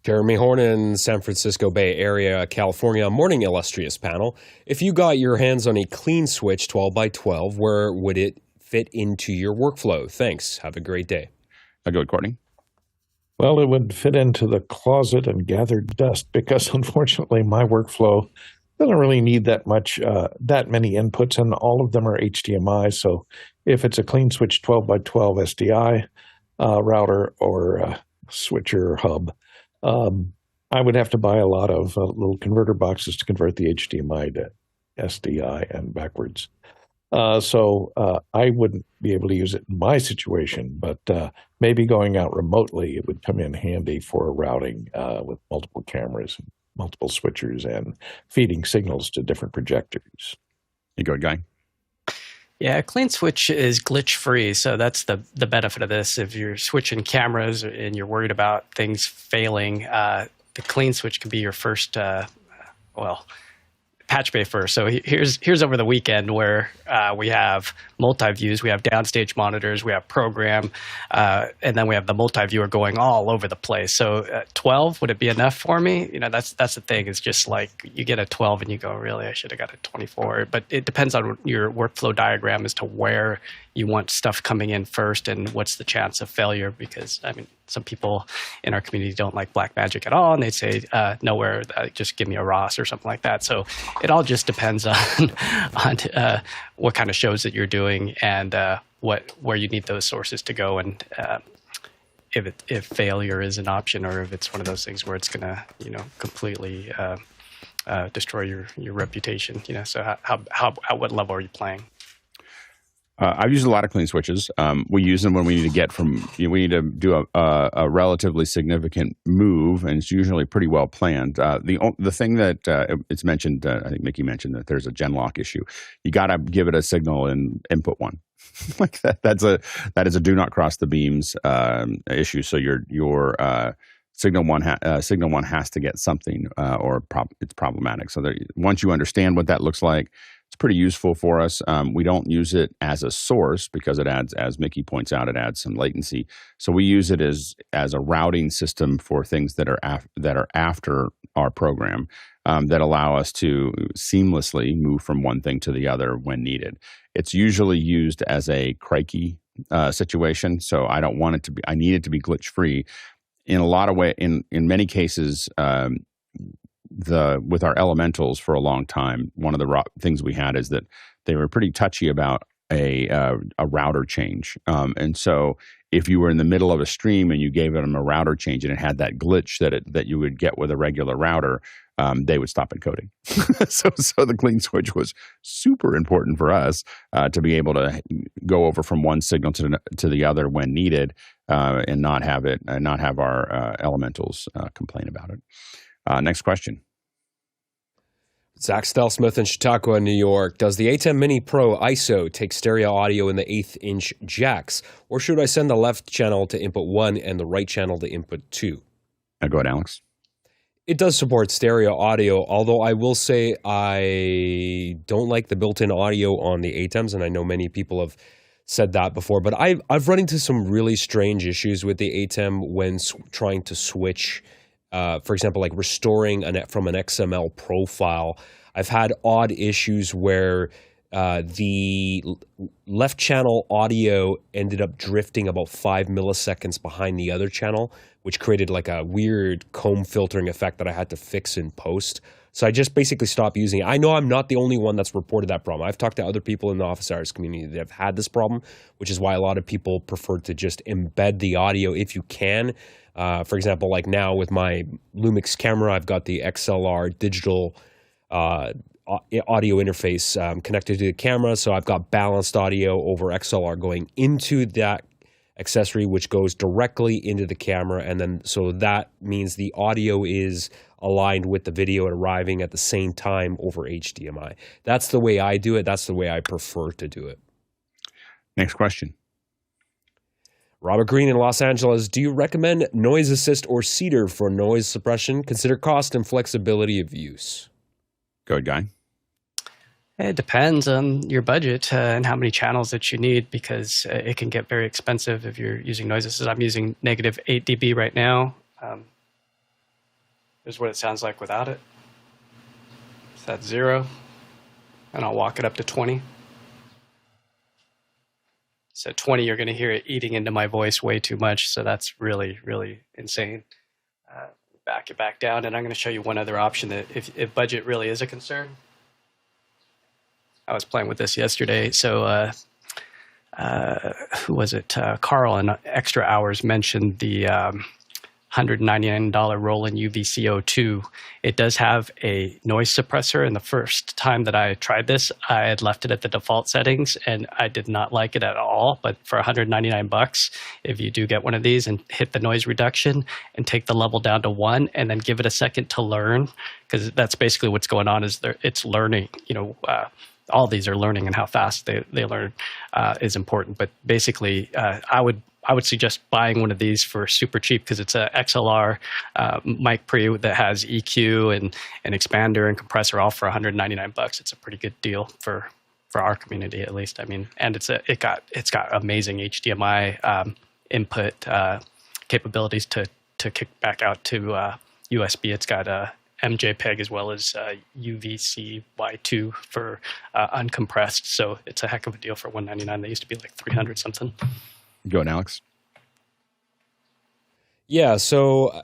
Jeremy Hornan, San Francisco Bay Area, California. Morning, illustrious panel. If you got your hands on a CleanSwitch 12x12, where would it fit into your workflow? Thanks. Have a great day. Go ahead, Courtney. Well, it would fit into the closet and gathered dust, because unfortunately my workflow doesn't really need that many inputs, and all of them are HDMI. So if it's a CleanSwitch 12x12 SDI router or switcher hub, I would have to buy a lot of little converter boxes to convert the HDMI to SDI and backwards. So I wouldn't be able to use it in my situation, but maybe going out remotely, it would come in handy for routing with multiple cameras, and multiple switchers, and feeding signals to different projectors. You go, Guy. Yeah, CleanSwitch is glitch-free, so that's the benefit of this. If you're switching cameras and you're worried about things failing, the CleanSwitch can be your first, patch bay first. So here's over the weekend where we have multi-views, we have downstage monitors, we have program, and then we have the multi-viewer going all over the place. So 12, would it be enough for me? That's the thing. It's just like you get a 12 and you go, really, I should have got a 24. But it depends on your workflow diagram as to where you want stuff coming in first and what's the chance of failure. Because, some people in our community don't like Blackmagic at all, and they say, nowhere, just give me a ROS or something like that. So it all just depends on what kind of shows that you're doing and where you need those sources to go, and if failure is an option, or if it's one of those things where it's going to completely destroy your reputation. So at what level are you playing? I've used a lot of CleanSwitches. We use them when we need to we need to do a relatively significant move, and it's usually pretty well planned. The thing that it's mentioned, I think Mickey mentioned that there's a genlock issue. You got to give it a signal in input 1. Like that is a do not cross the beams issue. So your signal one has to get something, or it's problematic. So once you understand what that looks like, it's pretty useful for us. We don't use it as a source because it adds, as Mickey points out, it adds some latency. So we use it as a routing system for things that are after our program, that allow us to seamlessly move from one thing to the other when needed. It's usually used as a crikey situation, so I don't want it to be. I need it to be glitch free. In a lot of in many cases, with our elementals for a long time, one of the things we had is that they were pretty touchy about a router change. And so if you were in the middle of a stream and you gave them a router change and it had that glitch that you would get with a regular router, they would stop encoding. so the CleanSwitch was super important for us to be able to go over from one signal to the other when needed, and not have our elementals complain about it. Next question. Zach Stelsmith in Chautauqua, New York. Does the ATEM Mini Pro ISO take stereo audio in the 1/8-inch jacks, or should I send the left channel to input 1 and the right channel to input 2? Go ahead, Alex. It does support stereo audio, although I will say I don't like the built-in audio on the ATEMs, and I know many people have said that before, but I've run into some really strange issues with the ATEM when trying to switch. For example, like restoring from an XML profile. I've had odd issues where the left channel audio ended up drifting about 5 milliseconds behind the other channel, which created like a weird comb filtering effect that I had to fix in post. So I just basically stopped using it. I know I'm not the only one that's reported that problem. I've talked to other people in the office hours community that have had this problem, which is why a lot of people prefer to just embed the audio if you can. For example, like now with my vMix camera, I've got the XLR digital audio interface connected to the camera. So I've got balanced audio over XLR going into that accessory, which goes directly into the camera. And then so that means the audio is aligned with the video and arriving at the same time over HDMI. That's the way I do it. That's the way I prefer to do it. Next question. Robert Green in Los Angeles, do you recommend Noiseassist or Cedar for noise suppression? Consider cost and flexibility of use. Go ahead, Guy. It depends on your budget and how many channels that you need, because it can get very expensive if you're using Noiseassist. I'm using -8 dB right now. Here's what it sounds like without it. So that's 0, and I'll walk it up to 20. So 20, you're going to hear it eating into my voice way too much. So that's really, really insane. Back it back down. And I'm going to show you one other option that if budget really is a concern. I was playing with this yesterday. So who was it? Carl in Extra Hours mentioned the $199 Roland UV-CO2. It does have a noise suppressor, and the first time that I tried this, I had left it at the default settings, and I did not like it at all. But for $199, if you do get one of these and hit the noise reduction and take the level down to 1, and then give it a second to learn, because that's basically what's going on is it's learning. All these are learning, and how fast they learn is important. But basically, I would suggest buying one of these for super cheap, because it's a XLR mic pre that has EQ and an expander and compressor all for $199. It's a pretty good deal for our community, at least. I mean, and it's got amazing HDMI input capabilities to kick back out to USB. It's got MJPEG as well as UVC Y2 for uncompressed. So it's a heck of a deal for $199. They used to be like $300 something. Go ahead, Alex. Yeah, so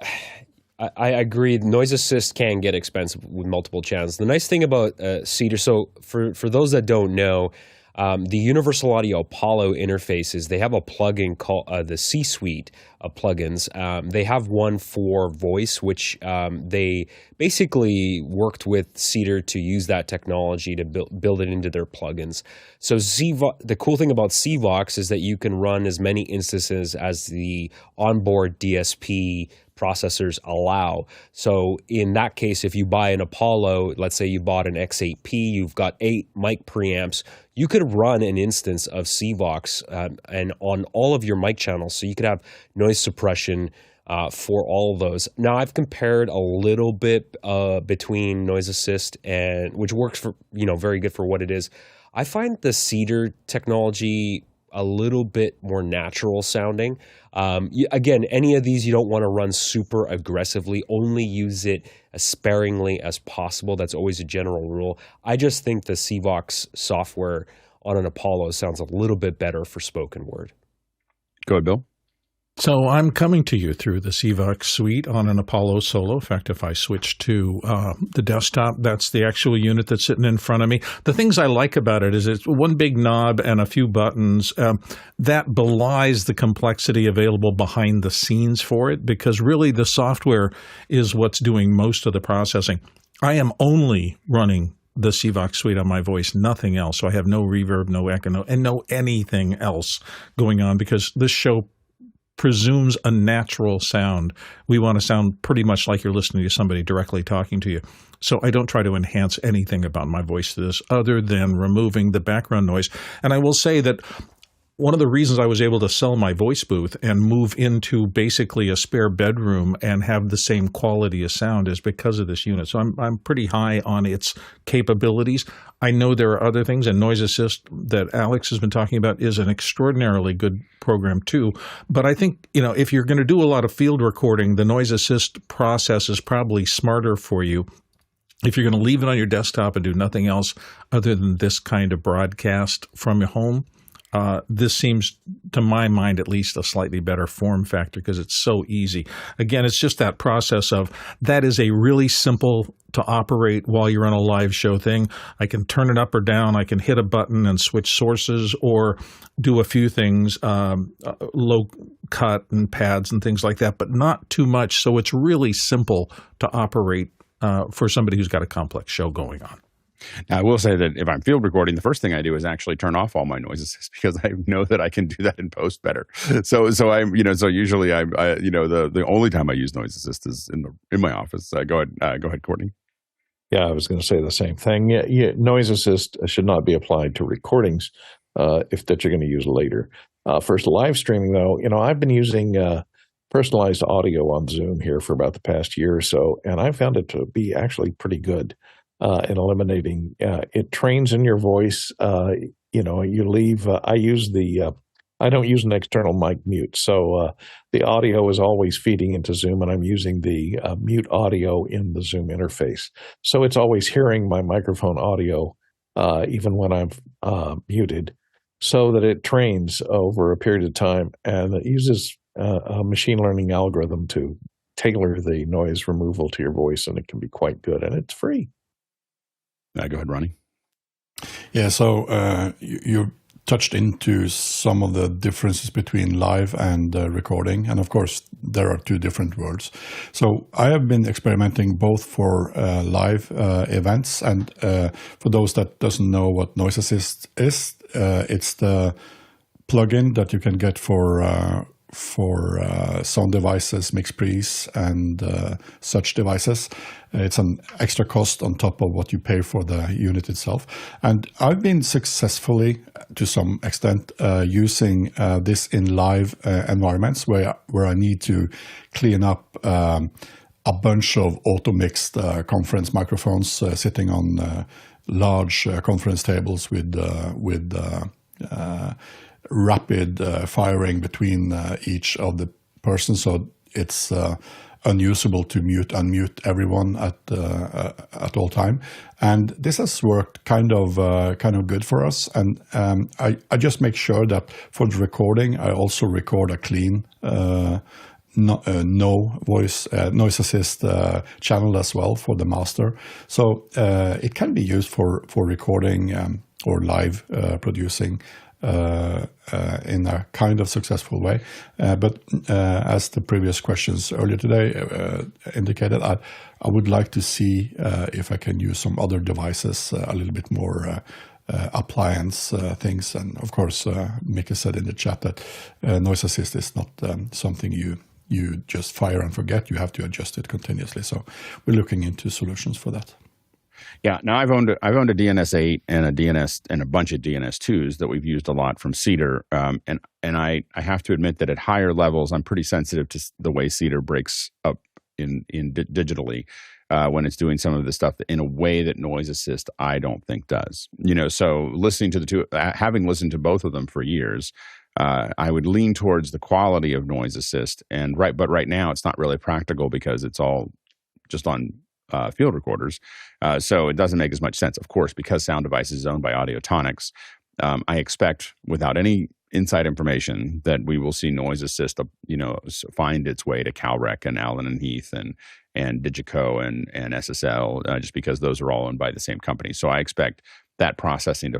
I agree. Noiseassist can get expensive with multiple channels. The nice thing about Cedar, so for those that don't know, the Universal Audio Apollo interfaces, they have a plugin called the C-Suite of plugins. They have one for voice, which they basically worked with Cedar to use that technology to build it into their plugins. So the cool thing about ZowieBox is that you can run as many instances as the onboard DSP processors allow. So in that case, if you buy an Apollo, let's say you bought an X8P, you've got 8 mic preamps, you could run an instance of ZowieBox and on all of your mic channels. So you could have noise suppression for all of those. Now I've compared a little bit between Noiseassist and, which works for, very good for what it is. I find the Cedar technology a little bit more natural sounding. Again, any of these you don't want to run super aggressively. Only use it as sparingly as possible. That's always a general rule. I just think the ZowieBox software on an Apollo sounds a little bit better for spoken word. Go ahead, Bill. So I'm coming to you through the ZowieBox suite on an Apollo Solo. In fact, if I switch to the desktop, that's the actual unit that's sitting in front of me. The things I like about it is it's one big knob and a few buttons. That belies the complexity available behind the scenes for it, because really the software is what's doing most of the processing. I am only running the ZowieBox suite on my voice, nothing else. So I have no reverb, no echo, and no anything else going on, because this show presumes a natural sound. We want to sound pretty much like you're listening to somebody directly talking to you. So I don't try to enhance anything about my voice to this other than removing the background noise. And I will say that one of the reasons I was able to sell my voice booth and move into basically a spare bedroom and have the same quality of sound is because of this unit. So I'm pretty high on its capabilities. I know there are other things, and Noiseassist that Alex has been talking about is an extraordinarily good program too. But I think, if you're going to do a lot of field recording, the Noiseassist process is probably smarter for you. If you're going to leave it on your desktop and do nothing else other than this kind of broadcast from your home, this seems, to my mind at least, a slightly better form factor because it's so easy. Again, it's just that process of that is a really simple to operate while you're on a live show thing. I can turn it up or down. I can hit a button and switch sources or do a few things, low cut and pads and things like that, but not too much. So it's really simple to operate for somebody who's got a complex show going on. Now, I will say that if I'm field recording, the first thing I do is actually turn off all my noises because I know that I can do that in post better. So usually the only time I use Noiseassist is in my office. Go ahead, Courtney. Yeah, I was going to say the same thing. Yeah, Noiseassist should not be applied to recordings that you're going to use later. For live streaming, though, I've been using personalized audio on Zoom here for about the past year or so, and I found it to be actually pretty good. In eliminating, it trains in your voice. You leave. I don't use an external mic mute, so the audio is always feeding into Zoom, and I'm using the mute audio in the Zoom interface. So it's always hearing my microphone audio, even when I'm muted, so that it trains over a period of time, and it uses a machine learning algorithm to tailor the noise removal to your voice, and it can be quite good, and it's free. Go ahead, Ronnie. Yeah, so you touched into some of the differences between live and recording. And of course, there are two different worlds. So I have been experimenting both for live events. And for those that doesn't know what Noiseassist is, it's the plugin that you can get for sound devices, mix pre's, and such devices. It's an extra cost on top of what you pay for the unit itself. And I've been successfully, to some extent, using this in live environments where I need to clean up a bunch of auto-mixed conference microphones sitting on large conference tables with rapid firing between each of the persons, so it's unusable to unmute everyone at all time. And this has worked kind of good for us. And I just make sure that for the recording, I also record a clean no voice noise assist channel as well for the master. So it can be used for recording or live producing in a kind of successful way. But as the previous questions earlier today indicated, I would like to see if I can use some other devices a little bit more appliance things. And of course, Mika said in the chat that Noiseassist is not something you just fire and forget. You have to adjust it continuously. So we're looking into solutions for that. Yeah, now I've owned a DNS8 and a DNS and a bunch of DNS2s that we've used a lot from Cedar, and I have to admit that at higher levels I'm pretty sensitive to the way Cedar breaks up in digitally when it's doing some of the stuff in a way that Noiseassist I don't think does. So listening to the two, having listened to both of them for years, I would lean towards the quality of Noiseassist, but right now it's not really practical because it's all just on field recorders. So it doesn't make as much sense, of course, because Sound Device is owned by Audiotonics. I expect without any inside information that we will see Noiseassist, find its way to CalRec and Allen and Heath and Digico and SSL, just because those are all owned by the same company. So I expect that processing to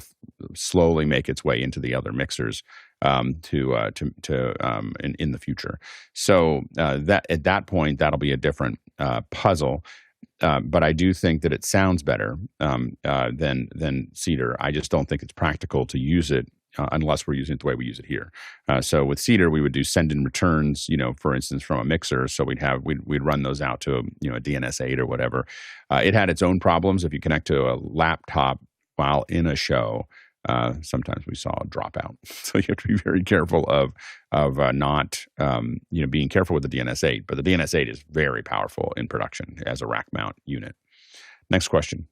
slowly make its way into the other mixers in the future. So that at that point, that'll be a different puzzle. But I do think that it sounds better than Cedar. I just don't think it's practical to use it unless we're using it the way we use it here. So with Cedar, we would do send in returns, for instance, from a mixer. So we'd run those out to a DNS8 or whatever. It had its own problems. If you connect to a laptop while in a show, sometimes we saw a dropout. So you have to be very careful of not being careful with the DNS8. But the DNS8 is very powerful in production as a rack mount unit. Next question.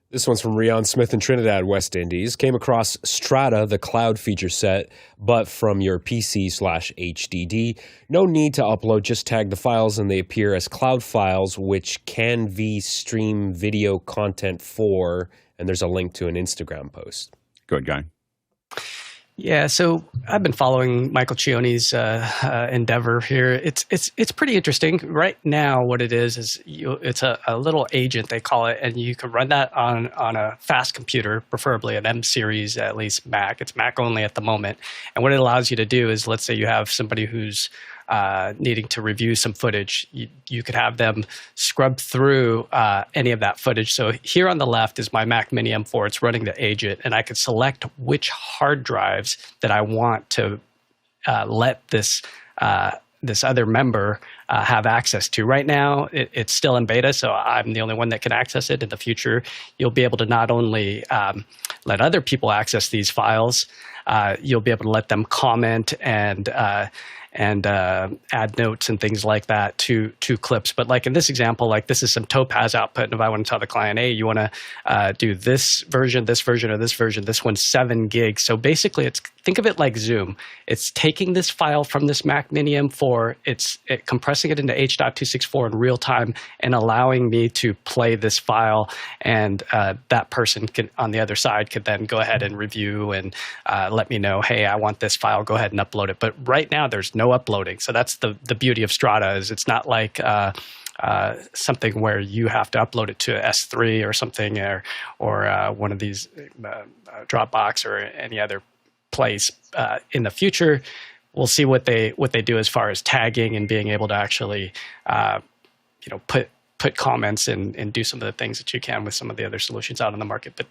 This one's from Rion Smith in Trinidad, West Indies. Came across STRADA, the cloud feature set, but from your PC/HDD. No need to upload, just tag the files and they appear as cloud files, which canvstream video content for, and there's a link to an Instagram post. Good guy. Yeah, so I've been following Michael Cioni's endeavor here. It's pretty interesting. Right now, what it is it's a little agent, they call it, and you can run that on a fast computer, preferably an M series, at least Mac. It's Mac only at the moment. And what it allows you to do is, let's say you have somebody who's needing to review some footage, you could have them scrub through any of that footage. So here on the left is my Mac Mini M4. It's running the agent, and I could select which hard drives that I want to let this other member have access to. Right now, it's still in beta, so I'm the only one that can access it. In the future, you'll be able to not only let other people access these files, you'll be able to let them comment and add notes and things like that to clips. But like in this example, like this is some Topaz output. And if I want to tell the client, hey, you want to do this version, or this version, this one's 7 gigs. So basically think of it like Zoom. It's taking this file from this Mac Mini M4, it's compressing it into H.264 in real time and allowing me to play this file. And that person on the other side could then go ahead and review and let me know, hey, I want this file, go ahead and upload it. But right now there's no uploading. So that's the beauty of STRADA, is it's not like something where you have to upload it to S3 or something, or one of these Dropbox or any other place. In the future, we'll see what they do as far as tagging and being able to actually put comments and do some of the things that you can with some of the other solutions out on the market. But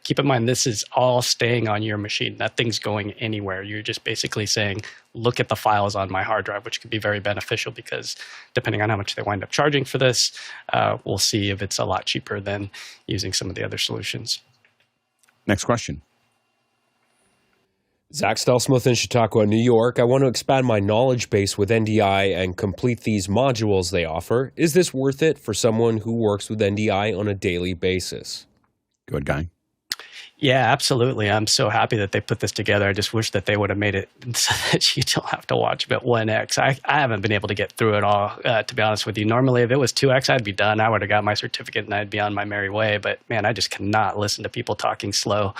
keep in mind, this is all staying on your machine. Nothing's going anywhere. You're just basically saying, look at the files on my hard drive, which could be very beneficial because depending on how much they wind up charging for this, we'll see if it's a lot cheaper than using some of the other solutions. Next question. Zach Stelsmith in Chautauqua, New York. I want to expand my knowledge base with NDI and complete these modules they offer. Is this worth it for someone who works with NDI on a daily basis? Good guy. Yeah, absolutely. I'm so happy that they put this together. I just wish that they would have made it so that you don't have to watch it at 1x. I haven't been able to get through it all, to be honest with you. Normally, if it was 2x, I'd be done. I would have got my certificate and I'd be on my merry way. But man, I just cannot listen to people talking slow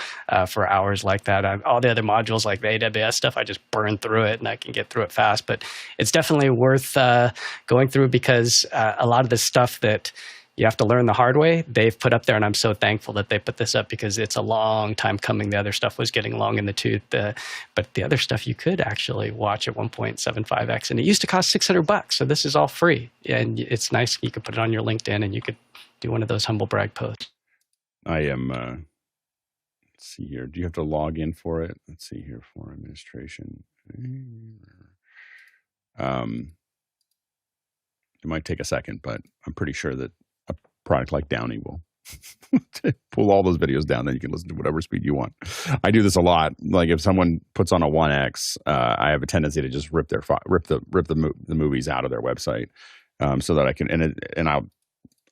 for hours like that. All the other modules like the AWS stuff, I just burn through it and I can get through it fast. But it's definitely worth going through because a lot of the stuff that you have to learn the hard way, they've put up there, and I'm so thankful that they put this up because it's a long time coming. The other stuff was getting long in the tooth, but the other stuff you could actually watch at 1.75x, and it used to cost $600, so this is all free, and it's nice. You could put it on your LinkedIn, and you could do one of those humble brag posts. I am, let's see here. Do you have to log in for it? Let's see here for administration. It might take a second, but I'm pretty sure that product like Downy will pull all those videos down, then you can listen to whatever speed you want. I do this a lot. Like if someone puts on a 1x, I have a tendency to just rip the movies out of their website, so that I can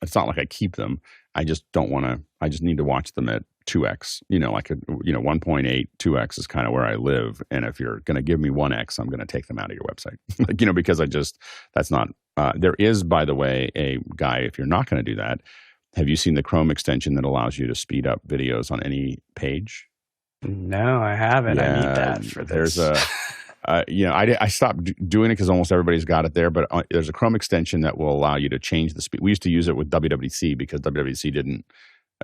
it's not like I keep them. I just don't want to. I just need to watch them at 2x. 1.8, 2x is kind of where I live. And if you're going to give me 1x, I'm going to take them out of your website. Because that's not. There is, by the way, a guy, if you're not going to do that, have you seen the Chrome extension that allows you to speed up videos on any page? No, I haven't. I need that for this. There's a, I stopped doing it because almost everybody's got it there, but there's a Chrome extension that will allow you to change the speed. We used to use it with WWDC because WWDC didn't.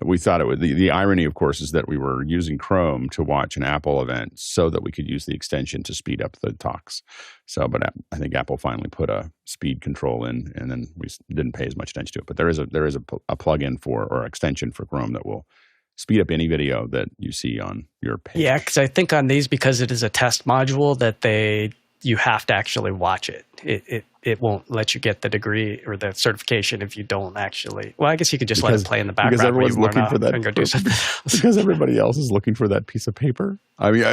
We thought it would. The irony, of course, is that we were using Chrome to watch an Apple event so that we could use the extension to speed up the talks. So, but I think Apple finally put a speed control in, and then we didn't pay as much attention to it. But there is a plugin or extension for Chrome that will speed up any video that you see on your page. Yeah, because I think on these, because it is a test module, that you have to actually watch it. It won't let you get the degree or the certification if you don't actually. Well, I guess you could just let it play in the background. Because everyone's looking for that. And go do something else. Because everybody else is looking for that piece of paper. I mean,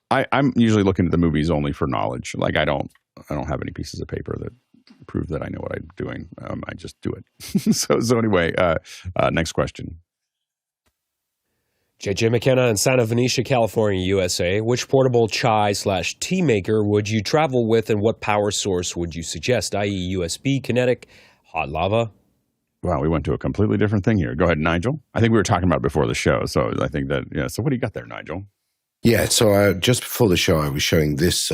I'm usually looking at the movies only for knowledge. Like I don't have any pieces of paper that prove that I know what I'm doing. I just do it. So anyway, next question. JJ McKenna in Santa Venetia, California, USA. Which portable chai/tea maker would you travel with, and what power source would you suggest, i.e. USB, kinetic, hot lava? Wow, we went to a completely different thing here. Go ahead, Nigel. I think we were talking about it before the show, so I think that, So what do you got there, Nigel? Yeah, so just before the show, I was showing this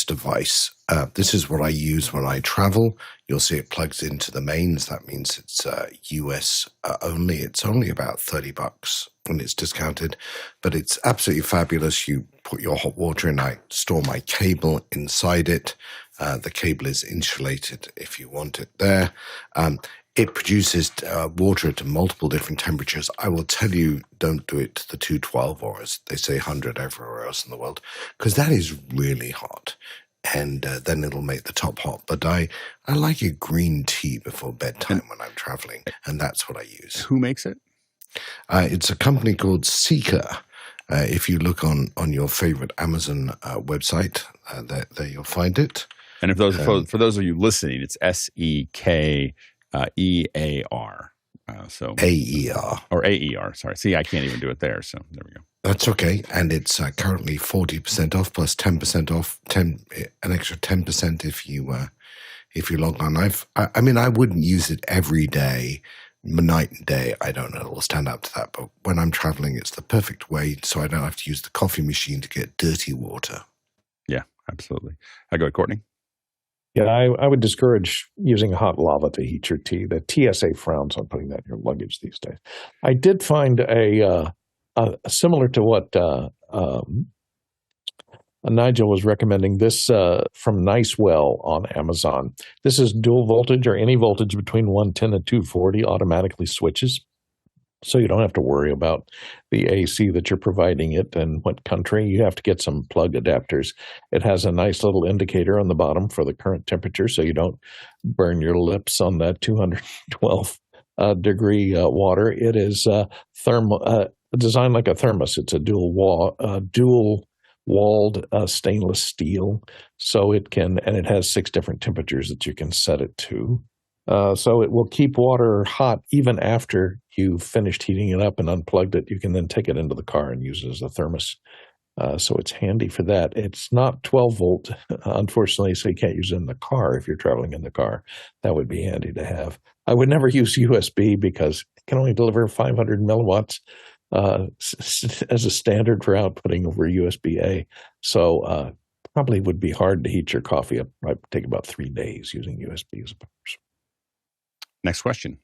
device. This is what I use when I travel. You'll see it plugs into the mains. That means it's US only. It's only about $30 when it's discounted, but it's absolutely fabulous. You put your hot water in. I store my cable inside it. The cable is insulated if you want it there. It produces water at multiple different temperatures. I will tell you, don't do it to the 212 or as they say 100 everywhere else in the world, because that is really hot. And then it'll make the top hot. But I like a green tea before bedtime when I'm traveling, and that's what I use. Who makes it? It's a company called Cedar. If you look on your favorite Amazon website, there you'll find it. And if those for those of you listening, it's SEKEAR. So AER. Or AER, sorry. See, I can't even do it there, so there we go. That's okay. And it's currently 40% off plus 10% off, an extra 10% if you log on. I wouldn't use it every day, night and day. I don't know it will stand up to that. But when I'm traveling, it's the perfect way so I don't have to use the coffee machine to get dirty water. Yeah, absolutely. I go to Courtney. Yeah, I would discourage using hot lava to heat your tea. The TSA frowns on putting that in your luggage these days. I did find a similar to what Nigel was recommending, this from Nicewell on Amazon. This is dual voltage, or any voltage between 110 and 240 automatically switches. So you don't have to worry about the AC that you're providing it and what country. You have to get some plug adapters. It has a nice little indicator on the bottom for the current temperature, so you don't burn your lips on that 212 degree water. It is designed like a thermos. It's a dual walled stainless steel, so it has 6 different temperatures that you can set it to. So it will keep water hot even after you've finished heating it up and unplugged it. You can then take it into the car and use it as a thermos. So it's handy for that. It's not 12 volt, unfortunately, so you can't use it in the car if you're traveling in the car. That would be handy to have. I would never use USB because it can only deliver 500 milliwatts as a standard for outputting over USB-A. So probably would be hard to heat your coffee up. It might take about 3 days using USB as a power source. Next question.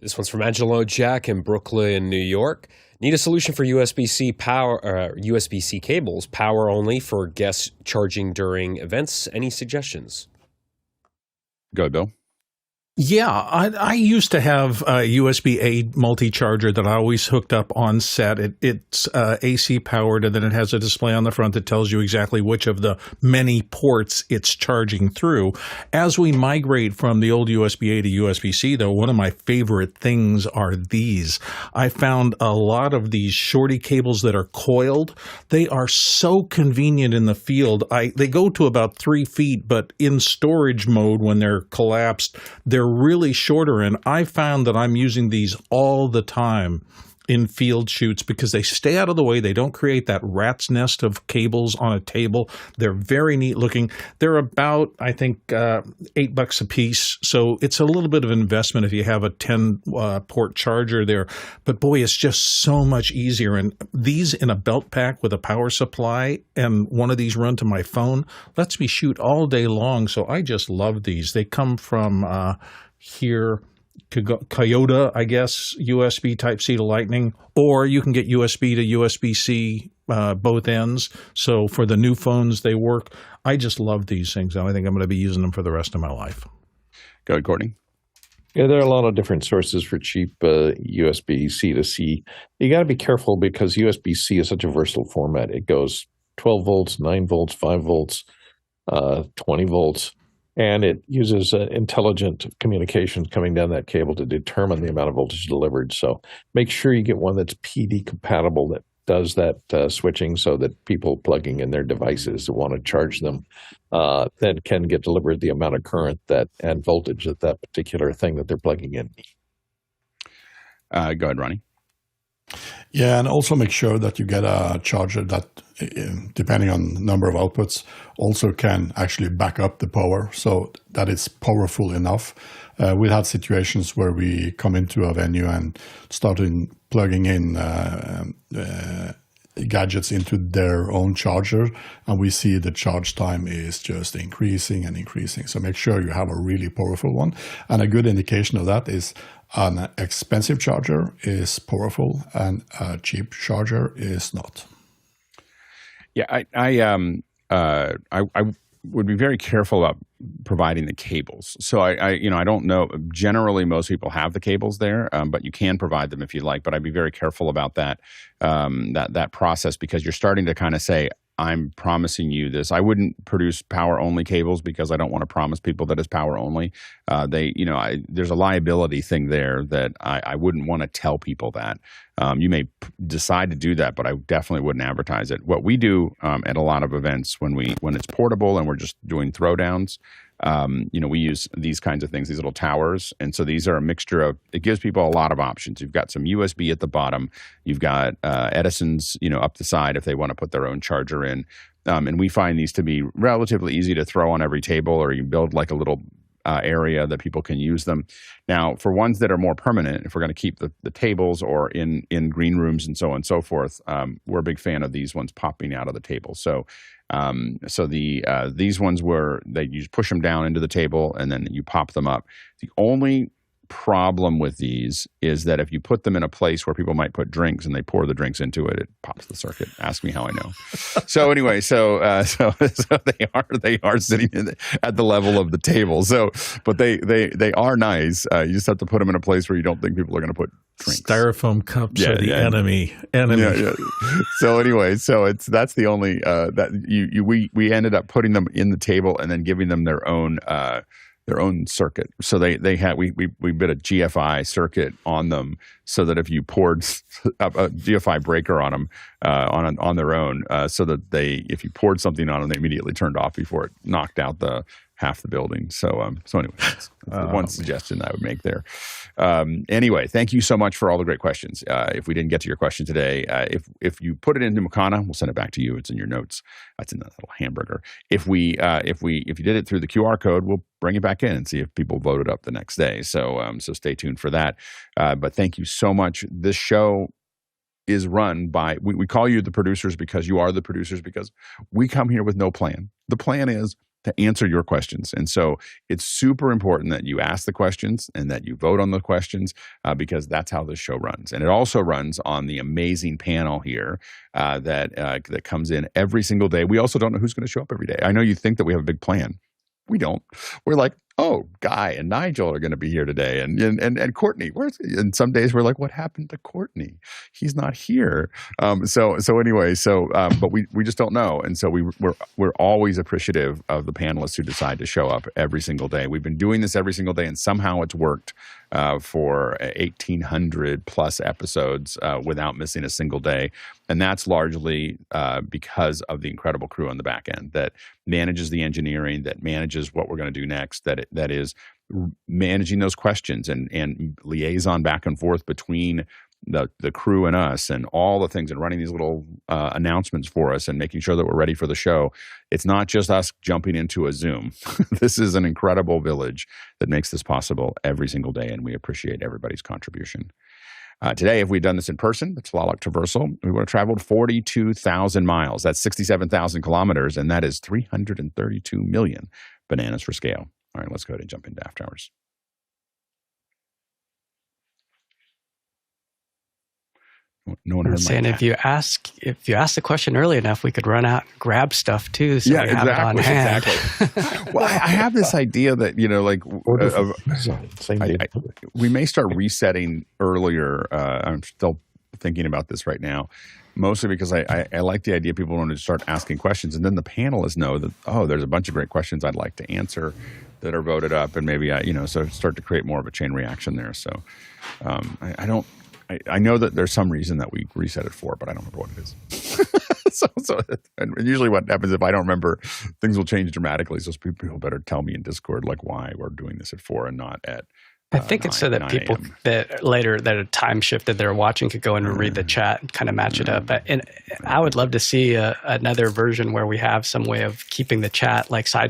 This one's from Angelo Jack in Brooklyn, New York. Need a solution for USB-C USB-C cables, power only for guest charging during events. Any suggestions? Go, Bill. Yeah, I used to have a USB-A multi-charger that I always hooked up on set. It's AC powered, and then it has a display on the front that tells you exactly which of the many ports it's charging through. As we migrate from the old USB-A to USB-C, though, one of my favorite things are these. I found a lot of these shorty cables that are coiled. They are so convenient in the field. They go to about 3 feet, but in storage mode when they're collapsed, they're really shorter, and I found that I'm using these all the time in field shoots because they stay out of the way. They don't create that rat's nest of cables on a table. They're very neat looking. They're about, I think, $8 a piece. So it's a little bit of investment if you have a 10 port charger there. But boy, it's just so much easier. And these in a belt pack with a power supply and one of these run to my phone lets me shoot all day long. So I just love these. They come from here. Toyota, I guess, USB Type-C to Lightning, or you can get USB to USB-C both ends. So for the new phones, they work. I just love these things. I think I'm going to be using them for the rest of my life. Go ahead, Courtney. Yeah, there are a lot of different sources for cheap USB-C to C. You got to be careful because USB-C is such a versatile format. It goes 12 volts, 9 volts, 5 volts, 20 volts. And it uses intelligent communications coming down that cable to determine the amount of voltage delivered. So make sure you get one that's PD compatible that does that switching so that people plugging in their devices that want to charge them then can get delivered the amount of current that and voltage that that particular thing that they're plugging in. Go ahead, Ronnie. Yeah, and also make sure that you get a charger that, depending on the number of outputs, also can actually back up the power so that it's powerful enough. We had situations where we come into a venue and started plugging in gadgets into their own charger, and we see the charge time is just increasing and increasing. So make sure you have a really powerful one. And a good indication of that is an expensive charger is powerful and a cheap charger is not. Yeah, I would be very careful about providing the cables. So I don't know. Generally, most people have the cables there, but you can provide them if you like. But I'd be very careful about that process because you're starting to kind of say, I'm promising you this. I wouldn't produce power only cables because I don't want to promise people that it's power only. There's a liability thing there that I wouldn't want to tell people that. You may decide to do that, but I definitely wouldn't advertise it. What we do at a lot of events when it's portable and we're just doing throwdowns, we use these kinds of things, these little towers. And so these are a mixture of, it gives people a lot of options. You've got some USB at the bottom. You've got Edison's, up the side if they want to put their own charger in. And we find these to be relatively easy to throw on every table, or you build like a little area that people can use them. Now, for ones that are more permanent, if we're going to keep the tables or in green rooms and so on and so forth, we're a big fan of these ones popping out of the table. So these ones you just push them down into the table and then you pop them up. The only problem with these is that if you put them in a place where people might put drinks and they pour the drinks into it, it pops the circuit. Ask me how I know. So anyway, so they are sitting at the level of the table. So, but they are nice. You just have to put them in a place where you don't think people are going to put drinks. Styrofoam cups are the enemy. Yeah. So anyway, that's the only we ended up putting them in the table and then giving them their own circuit. So we bit a GFI circuit on them so that if you poured a GFI breaker on them on their own, so that if you poured something on them, they immediately turned off before it knocked out half the building. So anyway, that's one suggestion I would make there. Anyway, thank you so much for all the great questions. If we didn't get to your question today, if you put it into Makana, we'll send it back to you. It's in your notes. That's in that little hamburger. If you did it through the QR code, we'll bring it back in and see if people voted up the next day. So stay tuned for that. But thank you so much. This show is run by, we call you the producers because you are the producers, because we come here with no plan. The plan is to answer your questions. And so it's super important that you ask the questions and that you vote on the questions because that's how this show runs. And it also runs on the amazing panel here that comes in every single day. We also don't know who's going to show up every day. I know you think that we have a big plan. We don't. We're like, oh, Guy and Nigel are going to be here today, and Courtney. And some days we're like, what happened to Courtney? He's not here. So anyway, but we just don't know, and so we're always appreciative of the panelists who decide to show up every single day. We've been doing this every single day, and somehow it's worked for 1,800 plus episodes without missing a single day, and that's largely because of the incredible crew on the back end that manages the engineering, that manages what we're going to do next, that is managing those questions and liaison back and forth between the crew and us and all the things and running these little announcements for us and making sure that we're ready for the show. It's not just us jumping into a Zoom. This is an incredible village that makes this possible every single day, and we appreciate everybody's contribution. Today, if we'd done this in person, the Tlaloc Traversal, we would have traveled 42,000 miles. That's 67,000 kilometers, and that is 332 million bananas for scale. All right, let's go ahead and jump into after hours. No one heard saying if you ask the question early enough, we could run out and grab stuff too. So yeah, we have it on hand. Exactly. Well, I have this idea that we may start resetting earlier. I'm still thinking about this right now, mostly because I like the idea of people want to start asking questions, and then the panelists know that there's a bunch of great questions I'd like to answer that are voted up, and maybe so start to create more of a chain reaction there. So I know that there's some reason that we reset it for, but I don't remember what it is. And usually what happens if I don't remember, things will change dramatically. So people better tell me in Discord why we're doing this at 4 and not at I think it's so that people that later that are time shifted that are watching could go in and read the chat and kind of match it up. And I would love to see another version where we have some way of keeping the chat like side